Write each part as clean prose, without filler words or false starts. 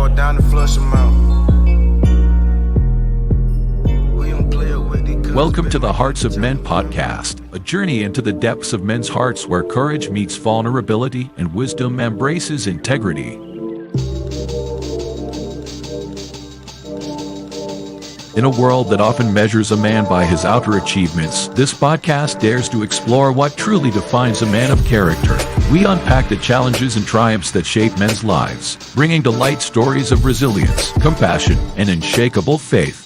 go down and flush them out. Welcome to the Hearts of Men podcast, a journey into the depths of men's hearts where courage meets vulnerability and wisdom embraces integrity. In a world that often measures a man by his outer achievements, this podcast dares to explore what truly defines a man of character. We unpack the challenges and triumphs that shape men's lives, bringing to light stories of resilience, compassion, and unshakable faith.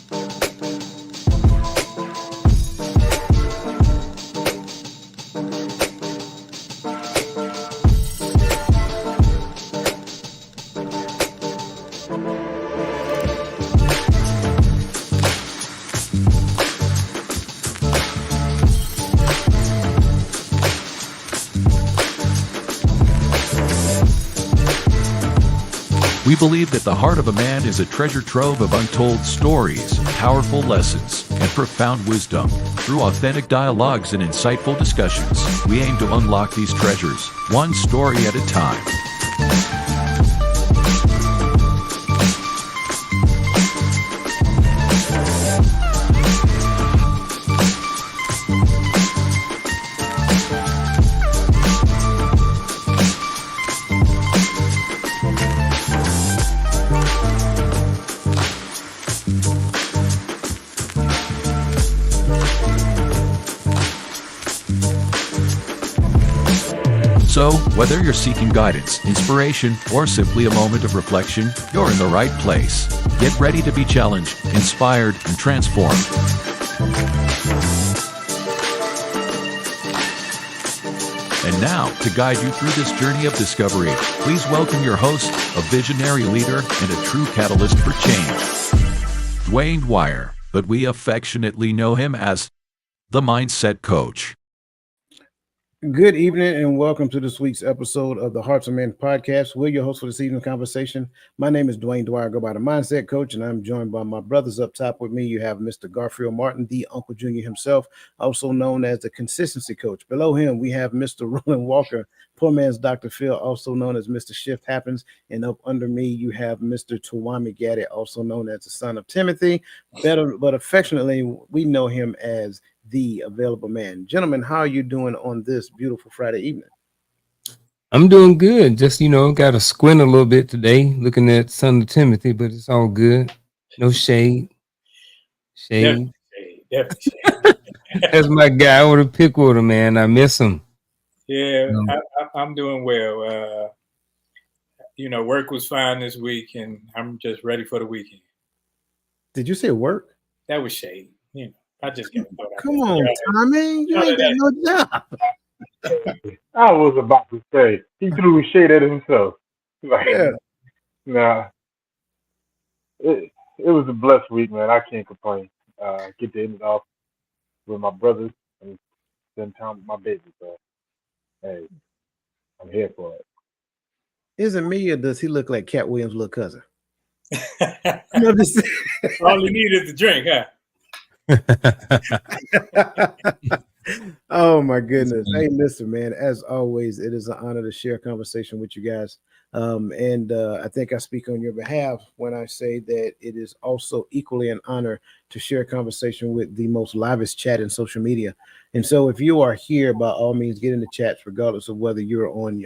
We believe that the heart of a man is a treasure trove of untold stories, powerful lessons, and profound wisdom. Through authentic dialogues and insightful discussions, we aim to unlock these treasures, one story at a time. So, whether you're seeking guidance, inspiration, or simply a moment of reflection, you're in the right place. Get ready to be challenged, inspired, and transformed. And now, to guide you through this journey of discovery, please welcome your host, a visionary leader and a true catalyst for change, Dwayne Dwyer, but we affectionately know him as the Mindset Coach. Good evening and welcome to this week's episode of the Hearts of Men podcast. We're your host for this evening's conversation. My name is Dwayne Dwyer, I go by the Mindset Coach, and I'm joined by my brothers up top with me. You have Mr. Garfield Martin, the Uncle Junior himself, also known as the Consistency Coach. Below him, we have Mr. Roland Walker, poor man's Dr. Phil, also known as Mr. Shift Happens. And up under me, you have Mr. Tawami Gaddy, also known as the son of Timothy. Better, but affectionately, we know him as the Available Man. Gentlemen, how are you doing on this beautiful Friday evening? I'm doing good. Just, got to squint a little bit today looking at son of Timothy, but it's all good. No shade. Shade. Definitely shade. That's my guy. I want to pick with him, man. I miss him. Yeah, I'm doing well. Work was fine this week, and I'm just ready for the weekend. Did you say work? That was shade. I just got to come on, Tommy. You ain't got no job. I was about to say he threw shade at himself. It was a blessed week, man. I can't complain. Get to end it off with my brothers and spend time with my baby. So, hey, I'm here for it. Is it me or does he look like Cat Williams' little cousin? All he needed is the drink, huh? Oh my goodness. Hey, listen, man, as always, it is an honor to share a conversation with you guys. I think I speak on your behalf when I say that it is also equally an honor to share a conversation with the most livest chat in social media. And so if you are here, by all means, get in the chats, regardless of whether you're on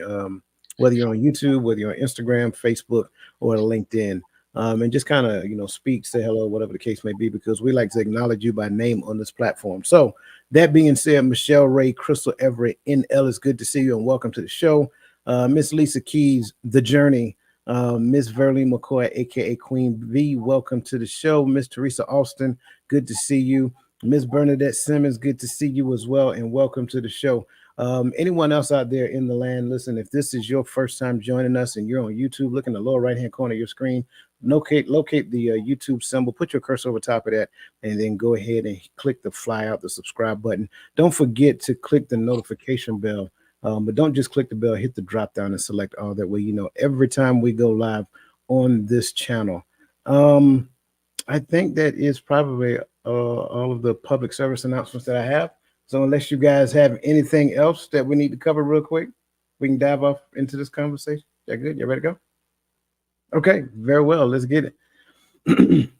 YouTube, whether you're on Instagram, Facebook, or LinkedIn. And just kind of, speak, say hello, whatever the case may be, because we like to acknowledge you by name on this platform. So that being said, Michelle Ray, Crystal Everett, NL, it's good to see you and welcome to the show. Miss Lisa Keys, The Journey, Miss Verlene McCoy, aka Queen V, welcome to the show. Miss Teresa Austin, good to see you. Miss Bernadette Simmons, good to see you as well, and welcome to the show. Anyone else out there in the land, listen, if this is your first time joining us and you're on YouTube, look in the lower right-hand corner of your screen, locate the YouTube symbol, put your cursor over top of that, and then go ahead and click the fly out, the subscribe button. Don't forget to click the notification bell, but don't just click the bell, hit the drop down and select all. That way, every time we go live on this channel. I think that is probably all of the public service announcements that I have. So unless you guys have anything else that we need to cover real quick, we can dive off into this conversation. That good? You ready to go? Okay, very well. Let's get it.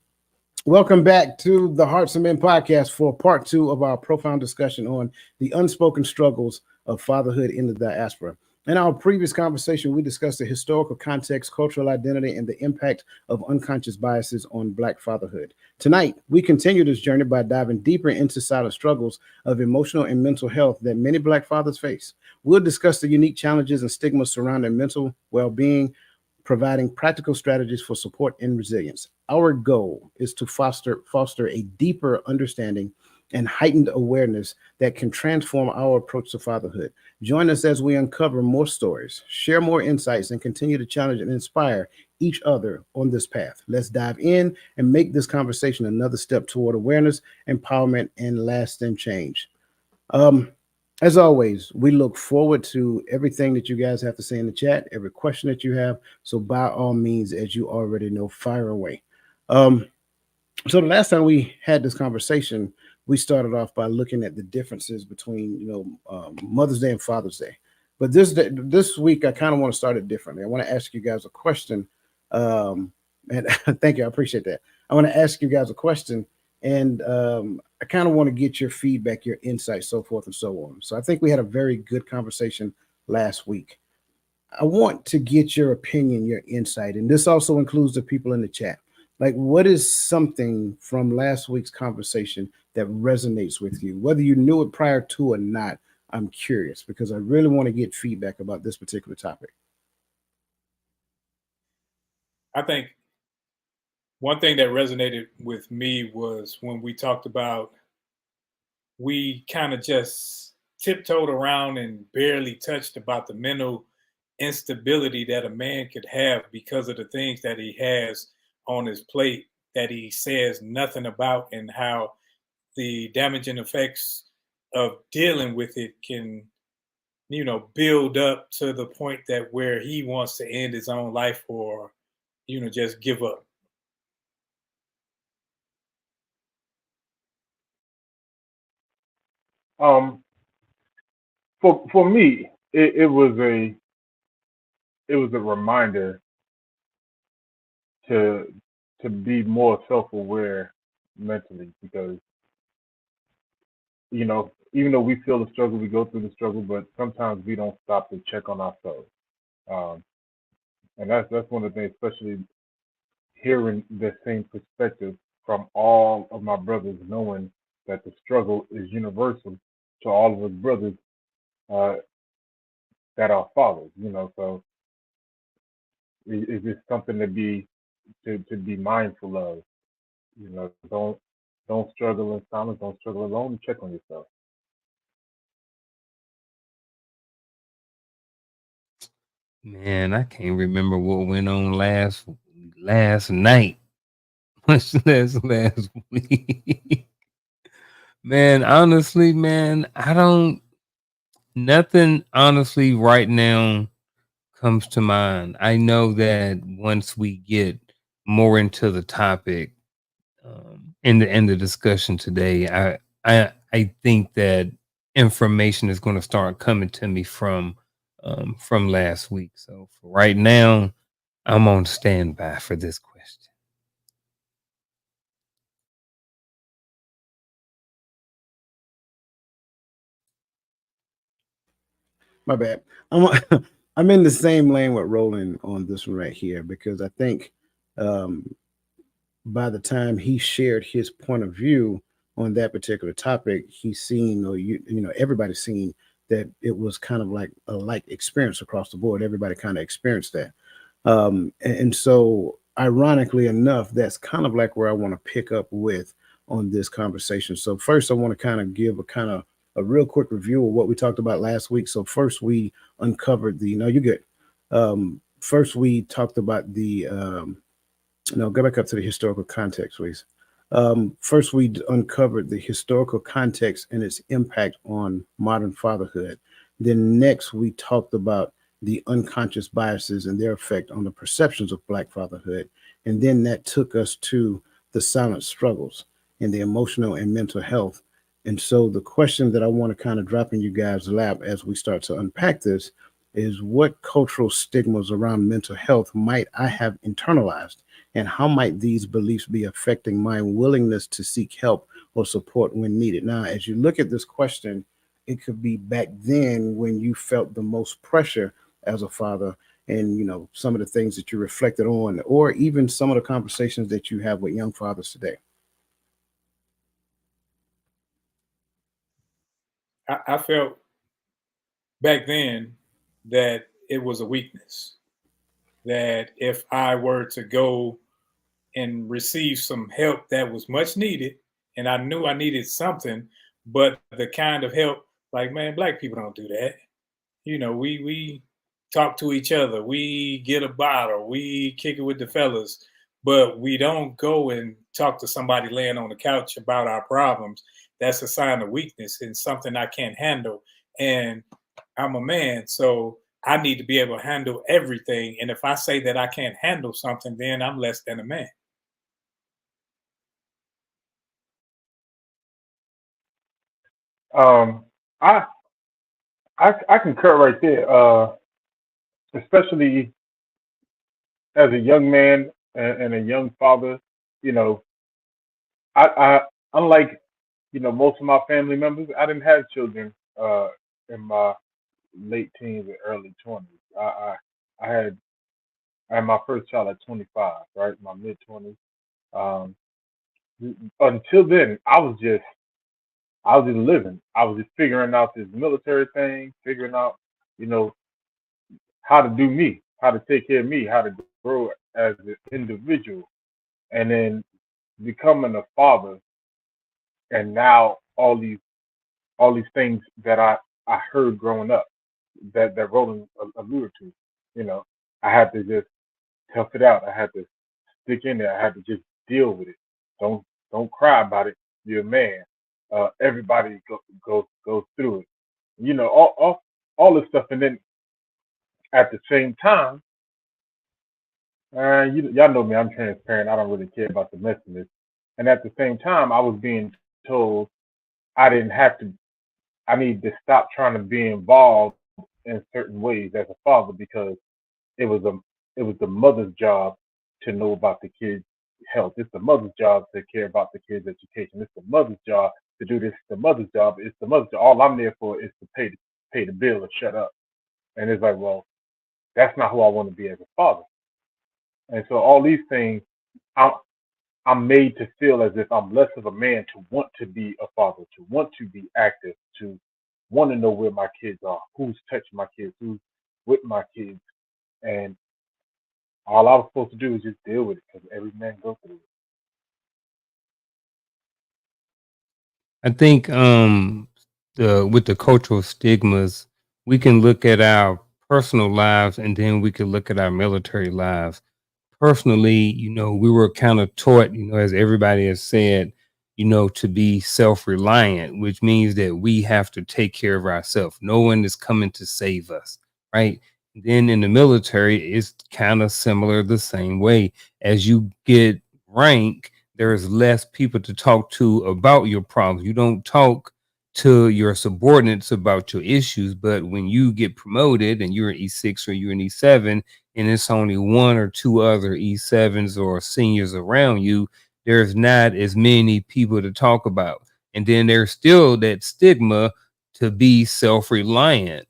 Welcome back to the Hearts of Men podcast for part 2 of our profound discussion on the unspoken struggles of fatherhood in the diaspora. In our previous conversation, we discussed the historical context, cultural identity, and the impact of unconscious biases on Black fatherhood. Tonight, we continue this journey by diving deeper into silent struggles of emotional and mental health that many Black fathers face. We'll discuss the unique challenges and stigmas surrounding mental well being, providing practical strategies for support and resilience. Our goal is to foster a deeper understanding and heightened awareness that can transform our approach to fatherhood. Join us as we uncover more stories, share more insights, and continue to challenge and inspire each other on this path. Let's dive in and make this conversation another step toward awareness, empowerment, and lasting change. Um, as always, we look forward to everything that you guys have to say in the chat, every question that you have. So, by all means, as you already know, fire away. Um, so, the last time we had this conversation, we started off by looking at the differences between, Mother's Day and Father's Day. But this week, I kind of want to start it differently. I want to ask you guys a question, and thank you, I appreciate that. I want to ask you guys a question, and I kind of want to get your feedback, your insights, so forth and so on. So I think we had a very good conversation last week. I want to get your opinion, your insight, and this also includes the people in the chat. Like, what is something from last week's conversation that resonates with you, whether you knew it prior to or not? I'm curious because I really want to get feedback about this particular topic. I think one thing that resonated with me was when we talked about, we kind of just tiptoed around and barely touched about the mental instability that a man could have because of the things that he has on his plate that he says nothing about, and how the damaging effects of dealing with it can, build up to the point that where he wants to end his own life, or just give up. Um, for me, it was a reminder to be more self aware mentally, because even though we feel the struggle, we go through the struggle, but sometimes we don't stop to check on ourselves. Um, and that's one of the things, especially hearing the same perspective from all of my brothers, knowing that the struggle is universal to all of us brothers uh, that are fathers. So it's just something to be mindful of. Don't struggle in silence. Don't struggle alone. Check on yourself. Man, I can't remember what went on last night. Much last week. Man, honestly, man, I don't nothing honestly right now comes to mind. I know that once we get more into the topic, in the discussion today, I think that information is going to start coming to me from last week. So for right now, I'm on standby for this question. My bad. I'm I'm in the same lane with Roland on this one right here because I think um, by the time he shared his point of view on that particular topic, he's seen, or everybody's seen that it was kind of like a like experience across the board. Everybody kind of experienced that, and so ironically enough, that's kind of like where I want to pick up with on this conversation. So first, I want to kind of give a real quick review of what we talked about last week. So first, we uncovered the. No, you good. First, we talked about the no, go back up to the historical context, please. First, we uncovered the historical context and its impact on modern fatherhood. Then, next, we talked about the unconscious biases and their effect on the perceptions of Black fatherhood. And then that took us to the silent struggles and the emotional and mental health. And so, the question that I want to kind of drop in you guys' lap as we start to unpack this is what cultural stigmas around mental health might I have internalized? And how might these beliefs be affecting my willingness to seek help or support when needed? Now, as you look at this question, it could be back then when you felt the most pressure as a father, and some of the things that you reflected on, or even some of the conversations that you have with young fathers today. I felt back then that it was a weakness. That if I were to go and receive some help that was much needed, and I knew I needed something, but the kind of help, like, man, black people don't do that. We talk to each other, we get a bottle, we kick it with the fellas, but we don't go and talk to somebody laying on the couch about our problems. That's a sign of weakness and something I can't handle. And I'm a man, so I need to be able to handle everything. And if I say that I can't handle something, then I'm less than a man. Um, I I concur right there. Especially as a young man and a young father, you know, I unlike most of my family members, I didn't have children in my late teens and early 20s. I had I had my first child at 25, right, my mid 20s. Um, until then, I was just living. I was just figuring out this military thing, figuring out you know how to do me, how to take care of me, how to grow as an individual, and then becoming a father, and now all these things that I heard growing up that Roland alluded to. You know, I had to just tough it out. I had to stick in there. I had to just deal with it. Don't don't cry about it. You're a man. Everybody goes through it. All this stuff, and then at the same time, y'all know me. I'm transparent. I don't really care about the messiness. And at the same time, I was being told I didn't have to. I need to stop trying to be involved in certain ways as a father because it was a it was the mother's job to know about the kids' health. It's the mother's job to care about the kids' education. It's the mother's job to do this. It's the mother's job. It's the mother's job. All I'm there for is to pay the bill and shut up. And it's like, well, that's not who I want to be as a father. And so all these things, I'm I'm made to feel as if I'm less of a man to want to be a father, to want to be active, to want to know where my kids are, who's touching my kids, who's with my kids, and all I was supposed to do is just deal with it because every man goes through it. I think the with the cultural stigmas, we can look at our personal lives and then we can look at our military lives. Personally, we were kind of taught, as everybody has said, to be self-reliant, which means that we have to take care of ourselves. No one is coming to save us, right? Then in the military, it's kind of similar the same way. As you get rank, there's less people to talk to about your problems. You don't talk to your subordinates about your issues, but when you get promoted and you're an E6 or you're an E7, and it's only one or two other E7s or seniors around you, there's not as many people to talk about. And then there's still that stigma to be self-reliant,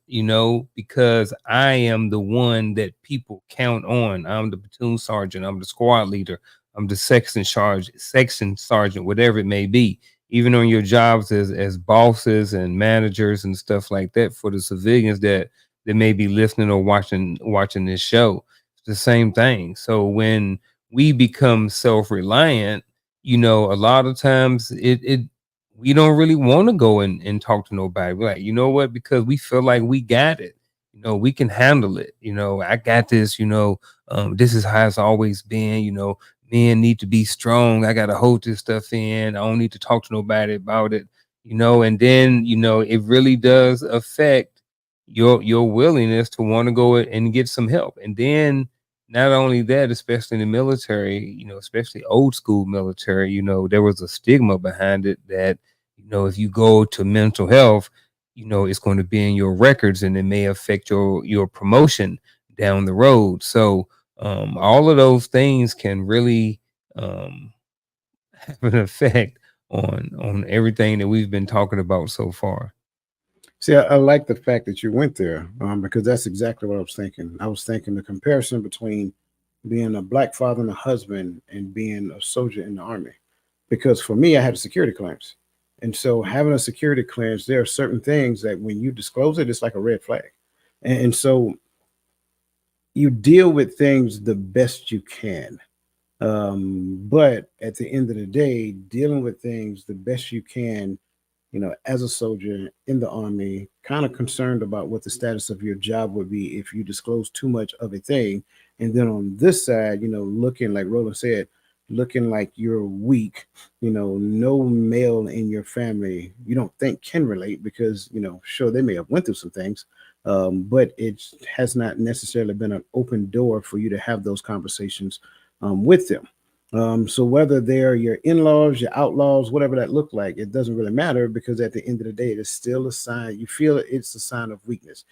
because I am the one that people count on. I'm the platoon sergeant, I'm the squad leader, I'm the section sergeant, whatever it may be. Even on your jobs as bosses and managers and stuff like that, for the civilians that may be listening or watching this show, it's the same thing. So when we become self-reliant, a lot of times it we don't really want to go and talk to nobody. We're like, you know what? Because we feel like we got it. We can handle it. I got this. This is how it's always been. Men need to be strong. I got to hold this stuff in. I don't need to talk to nobody about it. And then it really does affect your willingness to want to go and get some help. And then not only that, especially in the military, especially old school military, there was a stigma behind it that, if you go to mental health, it's going to be in your records, and it may affect your promotion down the road. So all of those things can really have an effect on everything that we've been talking about so far. See, I like the fact that you went there, because that's exactly what I was thinking. I was thinking the comparison between being a black father and a husband and being a soldier in the army. Because for me, I had a security clearance. And so having a security clearance, there are certain things that when you disclose it, it's like a red flag. And so you deal with things the best you can. But at the end of the day, dealing with things the best you can, as a soldier in the army, kind of concerned about what the status of your job would be if you disclose too much of a thing. And then on this side, looking like Roland said, looking like you're weak, no male in your family you don't think can relate because, sure, they may have went through some things, but it has not necessarily been an open door for you to have those conversations with them. So whether they're your in-laws, your outlaws, whatever that look like, it doesn't really matter because at the end of the day, it is still a sign. You feel it's a sign of weakness.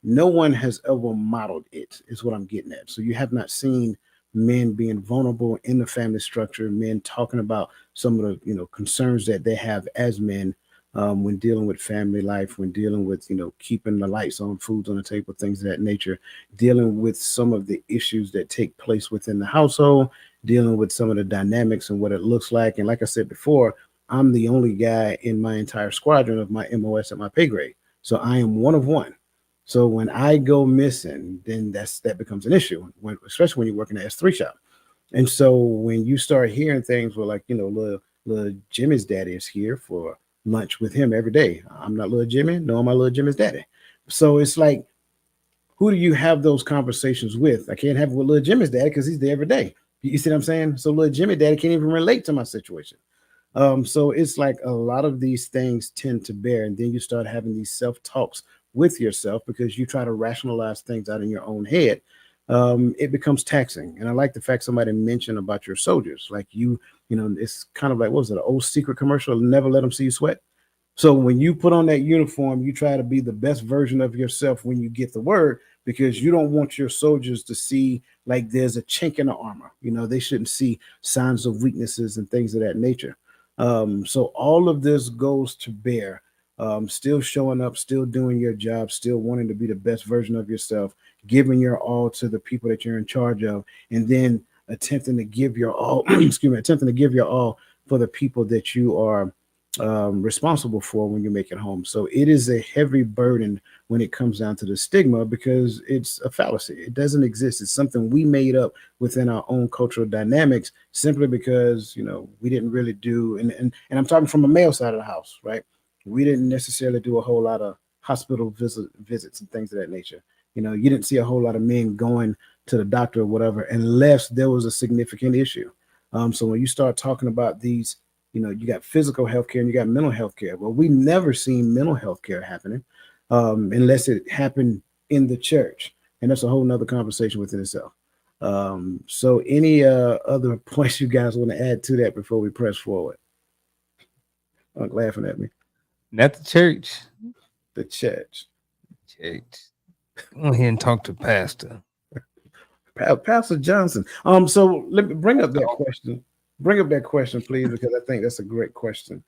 No one has ever modeled it, is what I'm getting at. So you have not seen men being vulnerable in the family structure, men talking about some of the concerns that they have as men, when dealing with family life, when dealing with keeping the lights on, foods on the table, things of that nature, dealing with some of the issues that take place within the household, dealing with some of the dynamics and what it looks like. And like I said before, I'm the only guy in my entire squadron of my MOS at my pay grade. So I am one of one. So when I go missing, then that becomes an issue, especially when you're working at S3 shop. And so when you start hearing things where, like, little Jimmy's daddy is here for lunch with him every day. I'm not little Jimmy. No, I'm my little Jimmy's daddy. So it's like, who do you have those conversations with? I can't have it with little Jimmy's daddy because he's there every day. You see what I'm saying? So little Jimmy daddy can't even relate to my situation. So it's like a lot of these things tend to bear, and then you start having these self-talks with yourself because you try to rationalize things out in your own head. It becomes taxing. And I like the fact somebody mentioned about your soldiers. Like it's kind of like, what was it, an old secret commercial? Never let them see you sweat. So when you put on that uniform, you try to be the best version of yourself when you get the word, because you don't want your soldiers to see like there's a chink in the armor. They shouldn't see signs of weaknesses and things of that nature. So all of this goes to bear, still showing up, still doing your job, still wanting to be the best version of yourself, giving your all to the people that you're in charge of, and then attempting to give your all, attempting to give your all for the people that you are responsible for when you make it home. So it is a heavy burden when it comes down to the stigma because it's a fallacy. It doesn't exist. It's something we made up within our own cultural dynamics simply because we didn't really do, and I'm talking from a male side of the house, right? We didn't necessarily do a whole lot of hospital visits and things of that nature. You didn't see a whole lot of men going to the doctor or whatever unless there was a significant issue. So when you start talking about these, you got physical health care and you got mental health care. Well, we never seen mental health care happening unless it happened in the church. And that's a whole nother conversation within itself. So any other points you guys want to add to that before we press forward? I'm laughing at me. Not the church. The church. Church. Go ahead and talk to Pastor. Pastor Johnson. So let me bring up that question. Bring up that question, please, because I think that's a great question.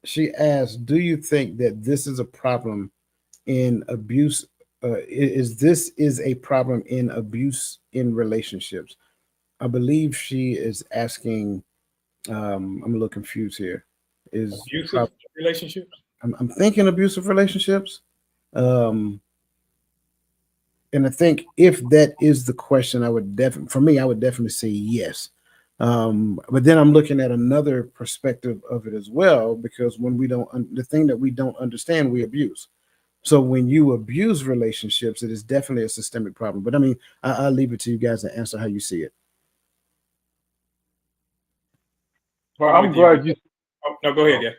She asked, do you think that this is a problem in abuse? Is a problem in abuse in relationships? I believe she is asking, I'm a little confused here. Is abusive relationships? I'm thinking abusive relationships. And I think if that is the question, I would definitely say yes. But then I'm looking at another perspective of it as well, because when the thing that we don't understand, we abuse. So when you abuse relationships, it is definitely a systemic problem. But I mean, I'll leave it to you guys to answer how you see it. Well, I'm glad you. Oh, no, go ahead, yeah.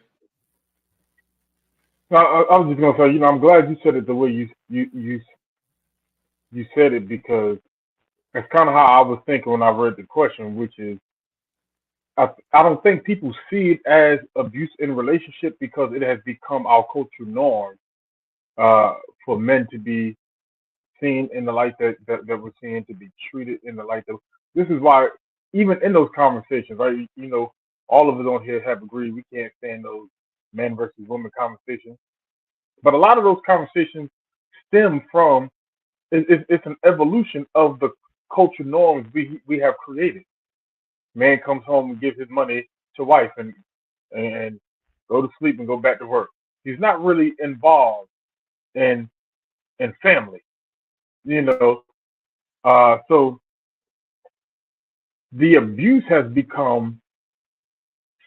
No, I was just gonna say, I'm glad you said it the way you said it, because that's kind of how I was thinking when I read the question, which is, I don't think people see it as abuse in relationship because it has become our cultural norm uh, for men to be seen in the light that we're seeing, to be treated in the light that. This is why, even in those conversations, right? All of us on here have agreed we can't stand those men versus women conversations. But a lot of those conversations stem from it's an evolution of the cultural norms we have created. Man comes home and gives his money to wife and go to sleep and go back to work. He's not really involved in family, you know. So the abuse has become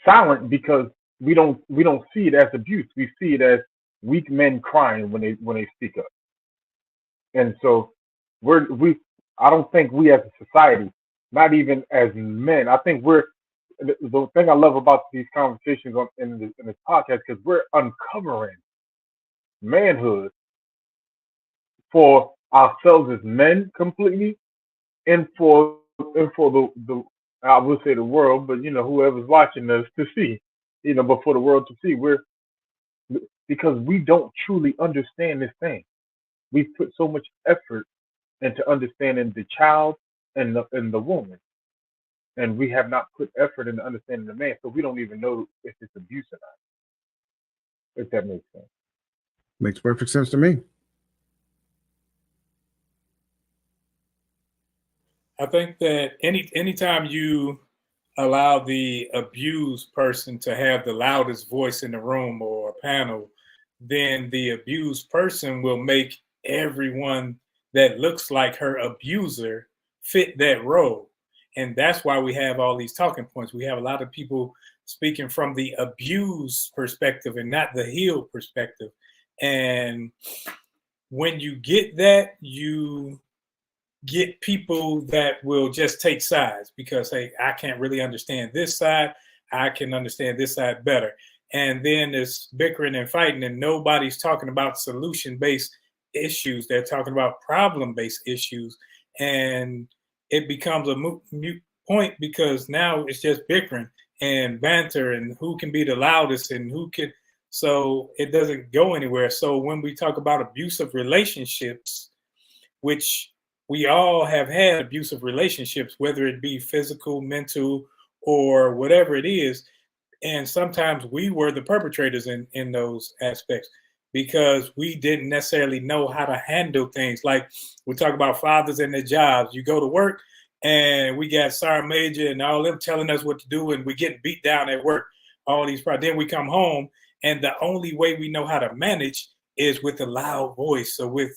silent because we don't see it as abuse. We see it as weak men crying when they speak up. And so we I don't think we as a society, not even as men, I think the thing I love about these conversations in this podcast because we're uncovering manhood for ourselves as men completely and for the I would say the world, but whoever's watching us to see, but for the world to see, because we don't truly understand this thing. We put so much effort into understanding the child and the woman, and we have not put effort into understanding the man, so we don't even know if it's abuse or not. If that makes sense. Makes perfect sense to me. I think that anytime you allow the abused person to have the loudest voice in the room or a panel, then the abused person will make everyone that looks like her abuser fit that role. And that's why we have all these talking points. We have a lot of people speaking from the abused perspective and not the healed perspective. And when you get that, you get people that will just take sides because, hey, I can't really understand this side. I can understand this side better. And then there's bickering and fighting, and nobody's talking about solution-based issues. They're talking about problem-based issues. And it becomes a moot point because now it's just bickering and banter and who can be the loudest and who can. So it doesn't go anywhere. So when we talk about abusive relationships, which we all have had abusive relationships, whether it be physical, mental, or whatever it is. And sometimes we were the perpetrators in those aspects because we didn't necessarily know how to handle things. Like we talk about fathers and their jobs. You go to work and we got Sergeant Major and all them telling us what to do, and we get beat down at work. All these problems. Then we come home, and the only way we know how to manage is with a loud voice or with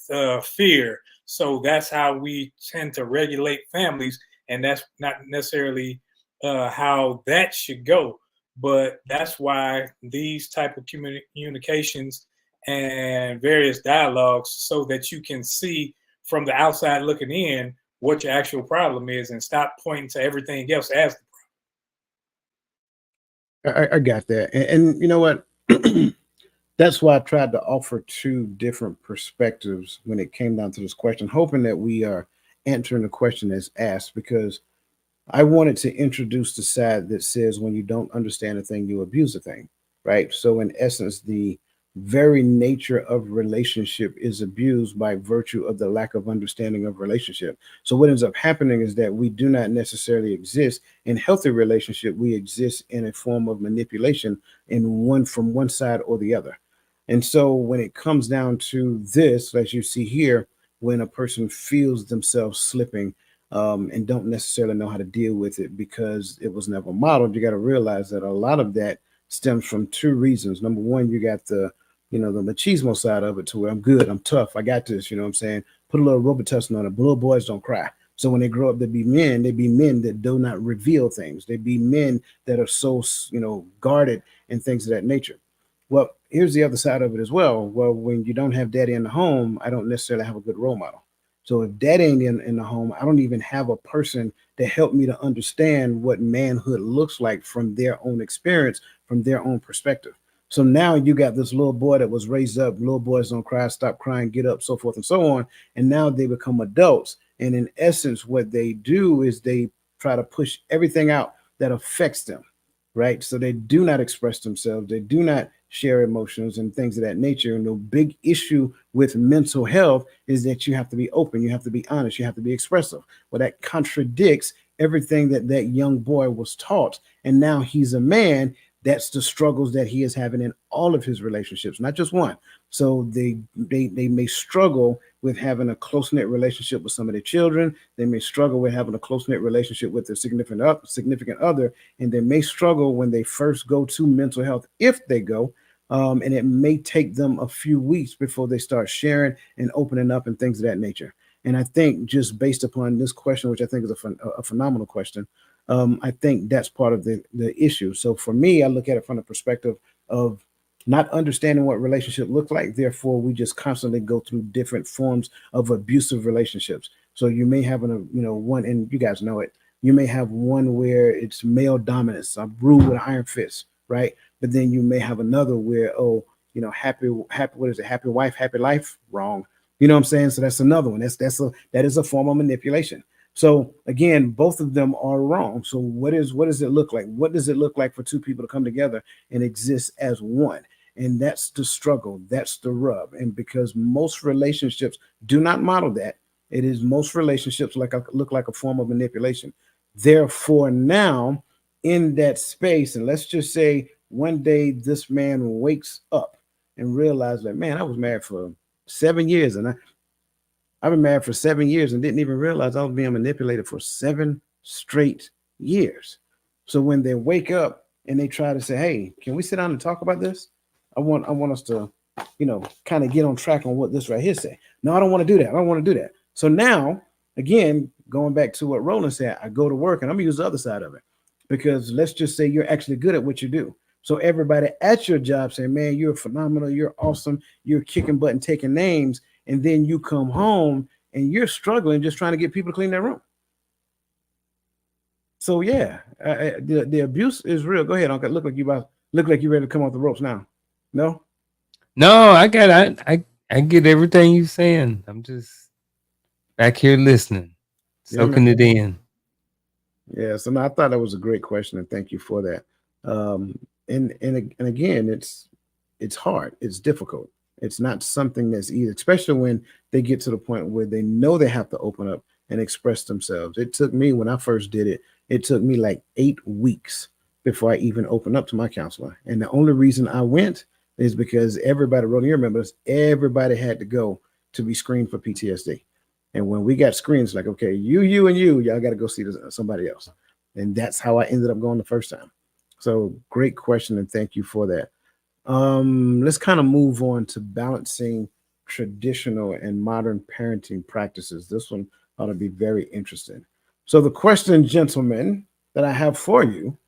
fear. So that's how we tend to regulate families, and that's not necessarily how that should go. But that's why these type of communications and various dialogues, so that you can see from the outside looking in what your actual problem is, and stop pointing to everything else as the I got that. And you know what? That's why I tried to offer two different perspectives when it came down to this question, hoping that we are answering the question as asked, because I wanted to introduce the side that says when you don't understand a thing, you abuse a thing, right? So, in essence, the very nature of relationship is abused by virtue of the lack of understanding of relationship. So, what ends up happening is that we do not necessarily exist in healthy relationship. We exist in a form of manipulation in one from one side or the other. And so, when it comes down to this, as you see here, when a person feels themselves slipping and don't necessarily know how to deal with it because it was never modeled, you got to realize that a lot of that stems from two reasons. Number one, you got the machismo side of it, to where I'm good, I'm tough, I got this, you know what I'm saying? Put a little Robitussin on it. Little boys don't cry. So when they grow up, they be men that do not reveal things. They be men that are so, guarded and things of that nature. Well, here's the other side of it as well. Well, when you don't have daddy in the home, I don't necessarily have a good role model. So if that ain't in the home, I don't even have a person to help me to understand what manhood looks like from their own experience, from their own perspective. So now you got this little boy that was raised up, little boys don't cry, stop crying, get up, so forth and so on. And now they become adults. And in essence, what they do is they try to push everything out that affects them, right? So they do not express themselves, they do not share emotions and things of that nature. And the big issue with mental health is that you have to be open, you have to be honest, you have to be expressive. Well, that contradicts everything that that young boy was taught. And now he's a man. That's the struggles that he is having in all of his relationships, not just one. So they may struggle with having a close knit relationship with some of their children. They may struggle with having a close knit relationship with their significant other, and they may struggle when they first go to mental health, if they go. And it may take them a few weeks before they start sharing and opening up and things of that nature. And I think just based upon this question, which I think is a phenomenal question, I think that's part of the issue. So for me, I look at it from the perspective of not understanding what relationship look like. Therefore, we just constantly go through different forms of abusive relationships. So you may have one, and you guys know it. You may have one where it's male dominance, I rule with an iron fist, right? But then you may have another where, happy, what is it? Happy wife, happy life. Wrong. You know what I'm saying? So that's another one. That is a form of manipulation. So again, both of them are wrong. So what does it look like? What does it look like for two people to come together and exist as one? And that's the struggle. That's the rub. And because most relationships do not model that, it is most relationships look like a form of manipulation. Therefore, now in that space, and let's just say one day this man wakes up and realizes that, man, I was married for 7 years, and I've been married for 7 years and didn't even realize I was being manipulated for 7 straight years. So when they wake up and they try to say, hey, can we sit down and talk about this? I want us to, kind of get on track on what this right here say. No, I don't want to do that. I don't want to do that. So now, again, going back to what Roland said, I go to work and I'm gonna use the other side of it, because let's just say you're actually good at what you do. So everybody at your job say, man, you're phenomenal, you're awesome, you're kicking butt and taking names. And then you come home and you're struggling just trying to get people to clean their room. So yeah, the abuse is real. Go ahead, Uncle. Look like you're ready to come off the ropes now. No, I get everything you're saying. I'm just back here listening, soaking it in. Yeah. So no, I thought that was a great question, and thank you for that. And again, it's hard. It's difficult. It's not something that's easy, especially when they get to the point where they know they have to open up and express themselves. It took me, when I first did it, it took me like 8 weeks before I even opened up to my counselor. And the only reason I went is because everybody, Roland, you remember this, everybody had to go to be screened for PTSD. And when we got screened, it's like, okay, you, and y'all got to go see somebody else. And that's how I ended up going the first time. So great question, and thank you for that. Let's kind of move on to balancing traditional and modern parenting practices. This one ought to be very interesting. So the question, gentlemen, that I have for you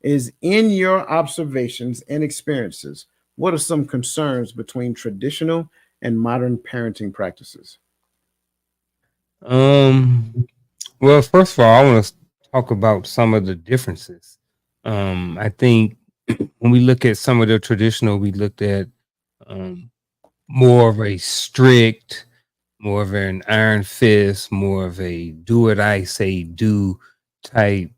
is, in your observations and experiences, what are some concerns between traditional and modern parenting practices? Well, first of all, I want to talk about some of the differences. I think when we look at some of the traditional, we looked at um, more of a strict, more of an iron fist, more of a do what I say do type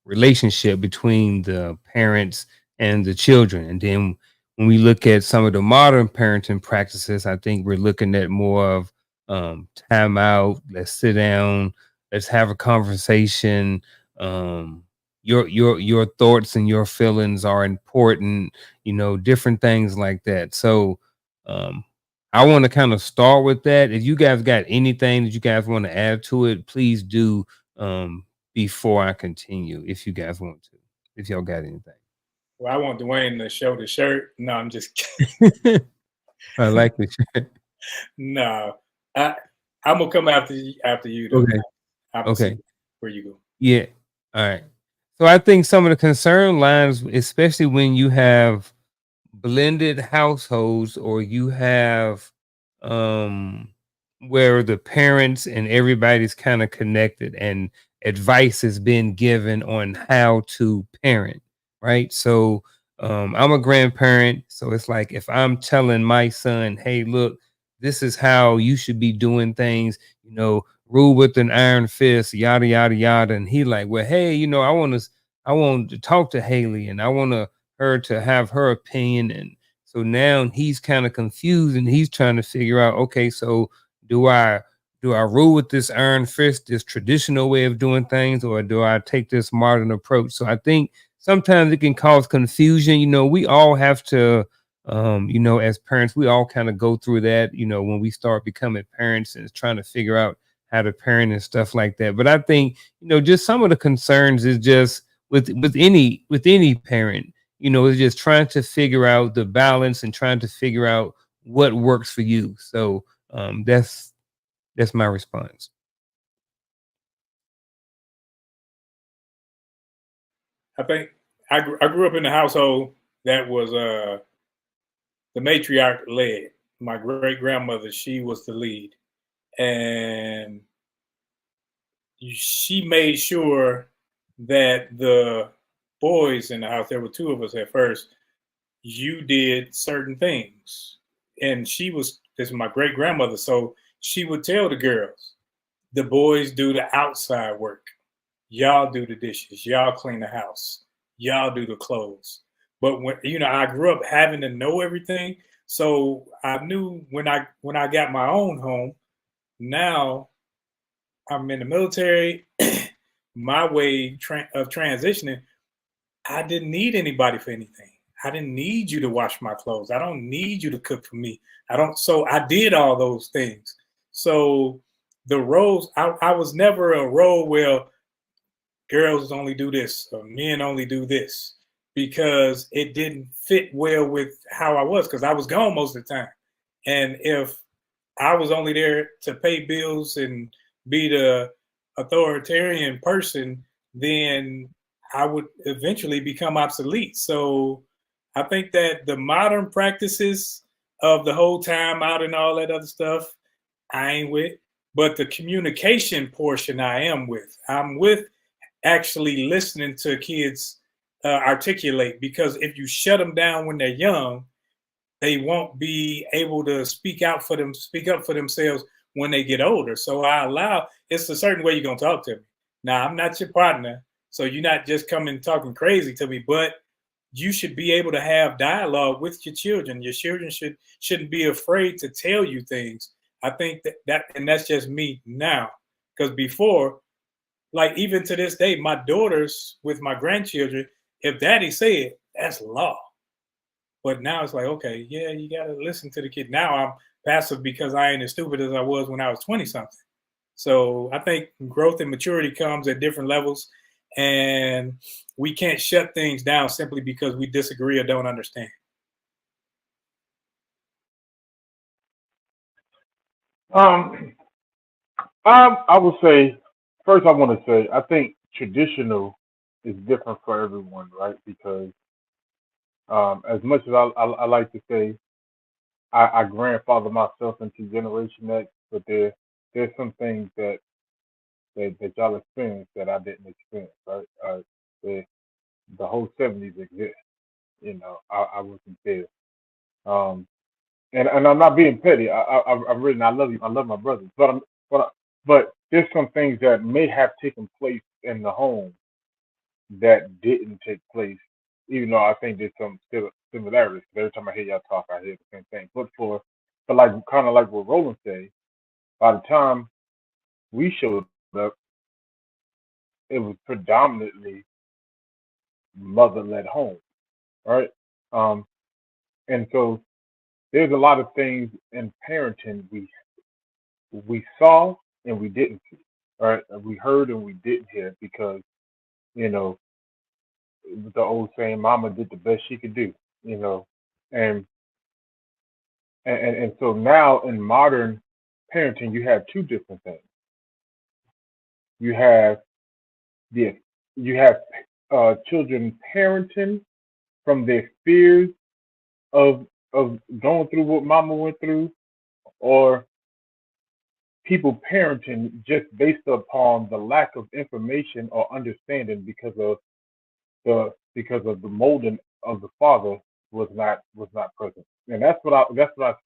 relationship between the parents and the children. And then when we look at some of the modern parenting practices, I think we're looking at more of time out, let's sit down, let's have a conversation. Your thoughts and your feelings are important, different things like that. So um I want to kind of start with that. If you guys got anything that you guys want to add to it, please do before I continue, if you guys want to, if y'all got anything. Well, I want Dwayne to show the shirt. No, I'm just kidding. I like the shirt. No, I'm gonna come after you though. Okay. I'm Okay. see where you go. Yeah. All right. So I think some of the concern lines, especially when you have blended households, or you have um where the parents and everybody's kind of connected and advice has been given on how to parent, right? So I'm a grandparent, so it's like if I'm telling my son, hey, look, this is how you should be doing things, rule with an iron fist, yada yada yada. And he like, well, hey, I want to talk to Haley, and I want her to have her opinion. And so now he's kind of confused, and he's trying to figure out, okay, so do I rule with this iron fist, this traditional way of doing things, or do I take this modern approach? So I think sometimes it can cause confusion. We all have to, as parents, we all kind of go through that, when we start becoming parents and trying to figure out how to parent and stuff like that. But I think, just some of the concerns is just with any parent, is just trying to figure out the balance and trying to figure out what works for you. So that's my response. I think I grew up in a household that was the matriarch led. My great grandmother, she was the lead, and she made sure that the boys in the house, there were two of us at first, you did certain things. And this is my great grandmother, so she would tell the girls, the boys do the outside work. Y'all do the dishes. Y'all clean the house. Y'all do the clothes. But when I grew up having to know everything, so I knew when I got my own home. Now I'm in the military. My way of transitioning, I didn't need anybody for anything. I didn't need you to wash my clothes. I don't need you to cook for me. So I did all those things. So the roles, I was never a role where girls only do this or men only do this, because it didn't fit well with how I was, because I was gone most of the time. And if I was only there to pay bills and be the authoritarian person, then I would eventually become obsolete. So I think that the modern practices of the whole time out and all that other stuff, I ain't with. But the communication portion, I am with. I'm with actually listening to kids articulate, because if you shut them down when they're young, they won't be able to speak up for themselves when they get older. So it's a certain way you're gonna talk to me. Now, I'm not your partner, so you're not just coming talking crazy to me, but you should be able to have dialogue with your children. Your children shouldn't be afraid to tell you things. I think and that's just me now. Because before, like even to this day, my daughters with my grandchildren, if daddy said, that's law. But now it's like, okay, yeah, you gotta listen to the kid. Now I'm passive because I ain't as stupid as I was when I was 20 something. So I think growth and maturity comes at different levels, and we can't shut things down simply because we disagree or don't understand. I would say first I want to say I think traditional is different for everyone, right? Because as much as I like to say I grandfather myself into Generation X, but there's some things that y'all experienced that I didn't experience, right? The the whole '70s exist, I wasn't there. Um, and I'm not being petty. I've written. I love you. I love my brothers. But there's some things that may have taken place in the home that didn't take place. Even though I think there's some still similarities. Every time I hear y'all talk, I hear the same thing. But like kind of like what Roland said, by the time we showed up, it was predominantly mother-led home, right? Um, and so there's a lot of things in parenting we saw and we didn't see, right? We heard and we didn't hear because you know the old saying, "Mama did the best she could do," you know, and and so now in modern parenting, you have two different things. You have the you have children parenting from their fears of going through what Mama went through, or people parenting just based upon the lack of information or understanding because of the molding of the father was not present. And that's what I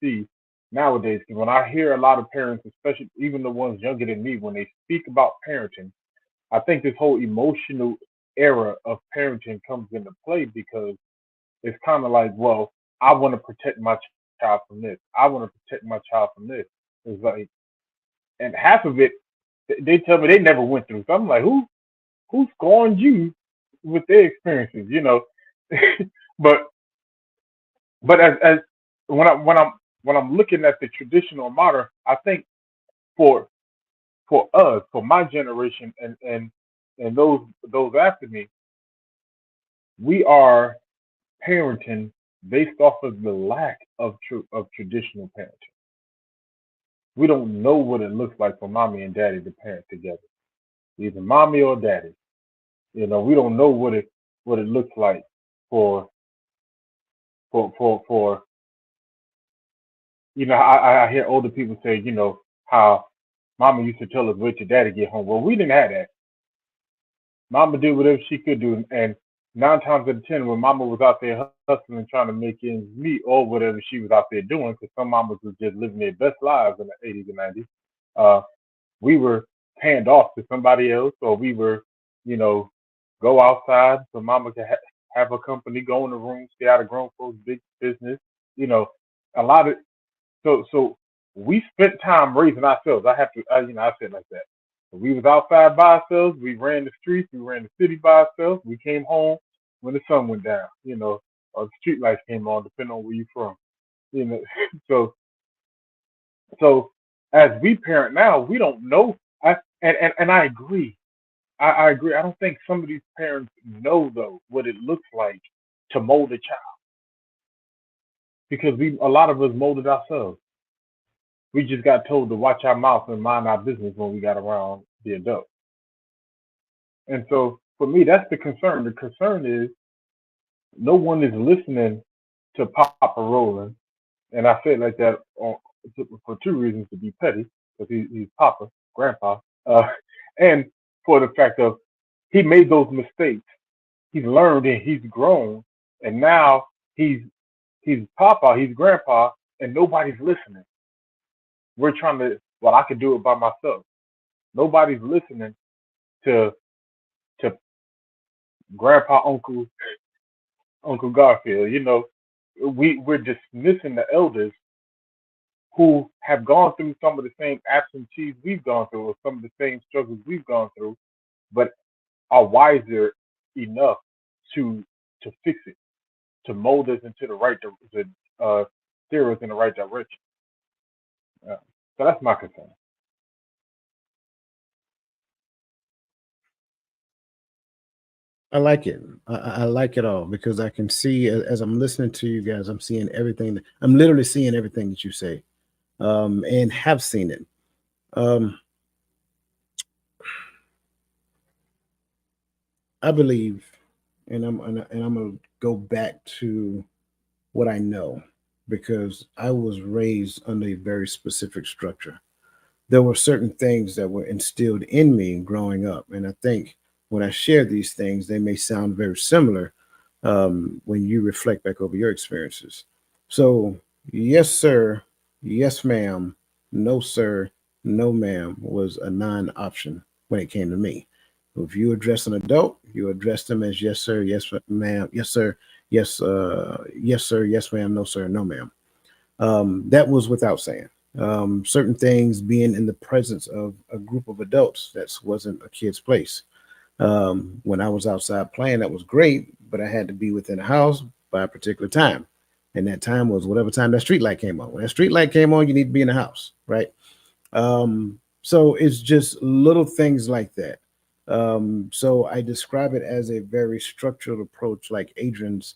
see nowadays. Because when I hear a lot of parents, especially even the ones younger than me, when they speak about parenting, I think this whole emotional era of parenting comes into play because it's kind of like, well, I want to protect my child from this. I want to protect my child from this. It's like, and half of it, they tell me they never went through. So I'm like, who scorned you with their experiences? But as when I'm looking at the traditional modern, I think for us, for my generation, and those after me, we are parenting based off of the lack of traditional parenting. We don't know what it looks like for mommy and daddy to parent together, either mommy or daddy. We don't know what it looks like for for I hear older people say, how mama used to tell us wait till daddy get home. Well, we didn't have that. Mama did whatever she could do, and 9 times out of 10, when Mama was out there hustling, trying to make ends meet, or whatever she was out there doing, because some mamas was just living their best lives in the 80s and 90s, uh, we were panned off to somebody else, or we were, you know, go outside so Mama could have her company, go in the room, stay out of grown folks' big business. You know, a lot of so we spent time raising ourselves. I have to, I said it like that. We was outside by ourselves. We ran the streets. We ran the city by ourselves. We came home when the sun went down, or the street lights came on, depending on where you're from. You know, so so as we parent now, we don't know. And I agree. I agree. I don't think some of these parents know though what it looks like to mold a child because a lot of us molded ourselves. We just got told to watch our mouth and mind our business when we got around the adults. And so for me, that's the concern. The concern is no one is listening to Papa Roland. And I say it like that for two reasons: to be petty, because he's Papa, Grandpa, and for the fact of he made those mistakes. He's learned and he's grown, and now he's Papa, he's Grandpa, and nobody's listening. We're trying to. Well, I could do it by myself. Nobody's listening to to Grandpa, Uncle Garfield. We're dismissing the elders who have gone through some of the same absentees we've gone through, or some of the same struggles we've gone through, but are wiser enough to fix it, to mold us into the right, to steer us in the right direction. Uh, so that's my concern. I like it. I like it all because I can see as I'm listening to you guys, I'm seeing everything. I'm literally seeing everything that you say, and have seen it. Um, I believe, and I'm gonna go back to what I know because I was raised under a very specific structure. There were certain things that were instilled in me growing up. And I think when I share these things, they may sound very similar when you reflect back over your experiences. So, yes, sir. Yes, ma'am. No, sir. No, ma'am was a non option when it came to me. If you address an adult, you address them as yes, sir, yes, ma'am, yes, sir, yes, sir, yes, ma'am, no, sir, no, ma'am. That was without saying. Certain things being in the presence of a group of adults, that wasn't a kid's place. When I was outside playing, that was great, but I had to be within the house by a particular time. And that time was whatever time that street light came on. When that street light came on, you need to be in the house, right? So it's just little things like that. So I describe it as a very structured approach, like Adrian's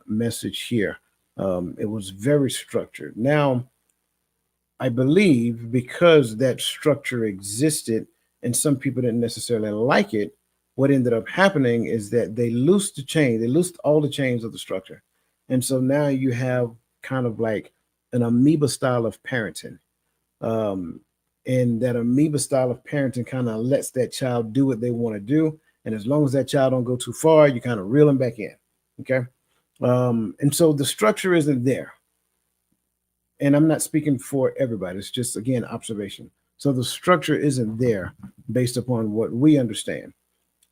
message here. It was very structured. Now, I believe because that structure existed and some people didn't necessarily like it, what ended up happening is that they loosed the chain, they loosed all the chains of the structure. And so now you have kind of like an amoeba style of parenting. Um, and that amoeba style of parenting kind of lets that child do what they want to do. And as long as that child don't go too far, you kind of reel them back in. Okay. And so the structure isn't there. and I'm not speaking for everybody, it's just, again, observation. So the structure isn't there based upon what we understand.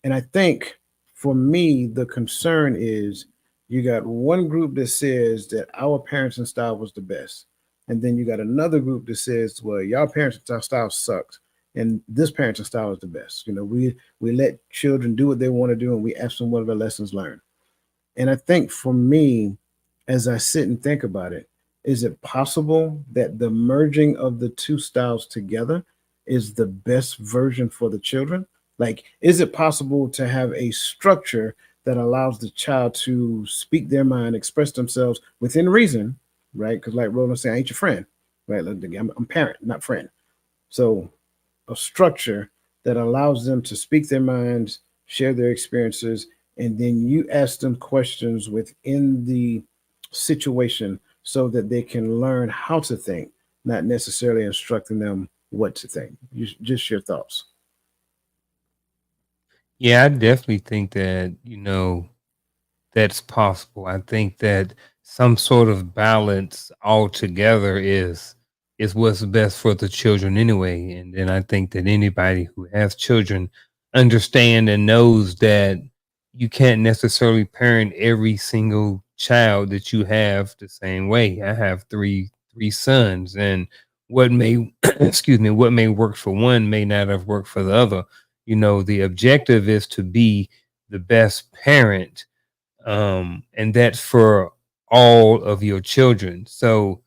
And I think for me, the concern is you got one group that says that our parenting style was the best. And then you got another group that says, well, y'all parenting style sucks. And this parenting style is the best. We let children do what they want to do and we ask them what are the lessons learned. And I think for me, as I sit and think about it, is it possible that the merging of the two styles together is the best version for the children? Like, is it possible to have a structure that allows the child to speak their mind, express themselves within reason, right? Because, like Roland said, I ain't your friend, right? I'm parent, not friend. So a structure that allows them to speak their minds, share their experiences, and then you ask them questions within the situation so that they can learn how to think, not necessarily instructing them what to think. Just your thoughts. Yeah, I definitely think that, that's possible. I think that some sort of balance altogether is what's best for the children anyway. And then I think that anybody who has children understand and knows that you can't necessarily parent every single child that you have the same way. I have three sons, and what may excuse me, what may work for one may not have worked for the other. The objective is to be the best parent, and that's for all of your children. So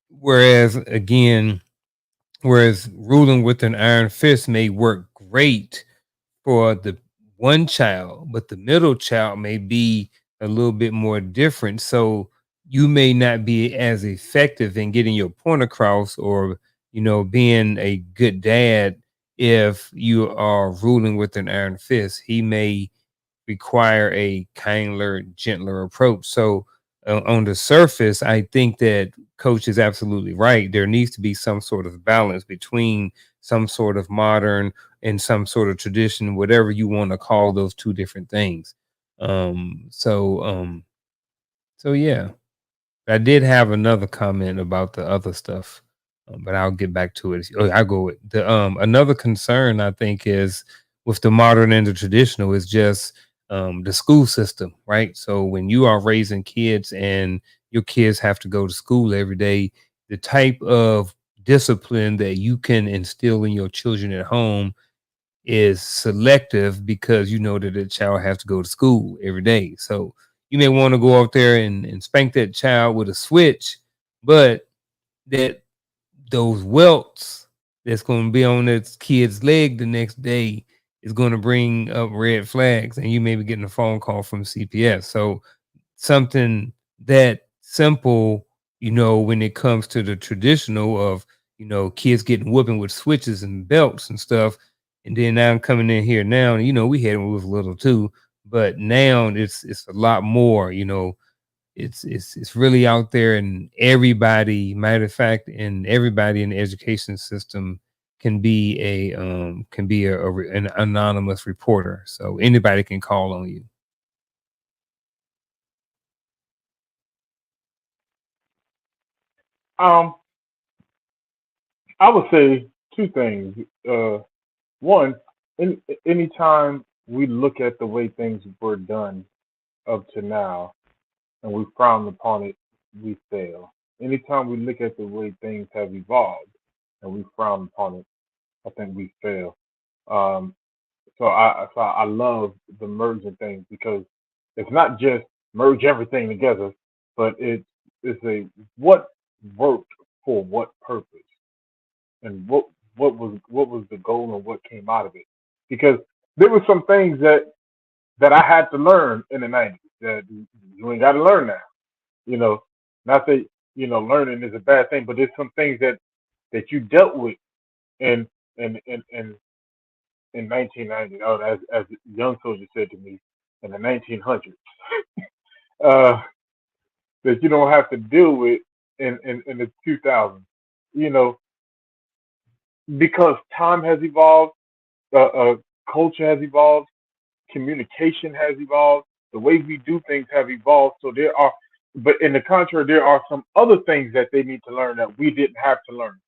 whereas again, whereas ruling with an iron fist may work great for the one child, but the middle child may be a little bit more different. So you may not be as effective in getting your point across, or being a good dad if you are ruling with an iron fist. He may require a kinder, gentler approach. So on the surface, I think that Coach is absolutely right. There needs to be some sort of balance between some sort of modern and some sort of tradition, whatever you want to call those two different things. Um, so um, so yeah. I did have another comment about the other stuff, but I'll get back to it. Oh, I go with the another concern I think is with the modern and the traditional is just the school system, right? So when you are raising kids and your kids have to go to school every day, the type of discipline that you can instill in your children at home is selective, because you know that the child has to go to school every day. So you may want to go out there and spank that child with a switch, but that those welts that's going to be on that kid's leg the next day is going to bring up red flags, and you may be getting a phone call from CPS. So something that simple, when it comes to the traditional of, kids getting whooping with switches and belts and stuff. And then now I'm coming in here now, and, we had it when we was little too, but now it's a lot more, it's really out there, and everybody, matter of fact, and everybody in the education system can be an anonymous reporter. So anybody can call on you. Um, I would say two things. One, anytime we look at the way things were done up to now and we frown upon it, we fail. Anytime we look at the way things have evolved and we frown upon it, I think we fail. Um, so I love the merging things, because it's not just merge everything together, but it's a what worked for what purpose, and what was the goal and what came out of it. Because there were some things that I had to learn in the '90s that you ain't got to learn now. You know, not that learning is a bad thing, but there's some things that you dealt with in in in in, in 1990. Oh, as a young soldier said to me, in the 1900s, uh, that you don't have to deal with in the 2000s. You know, because time has evolved, culture has evolved, communication has evolved, the way we do things have evolved. So but in the contrary, there are some other things that they need to learn that we didn't have to learn.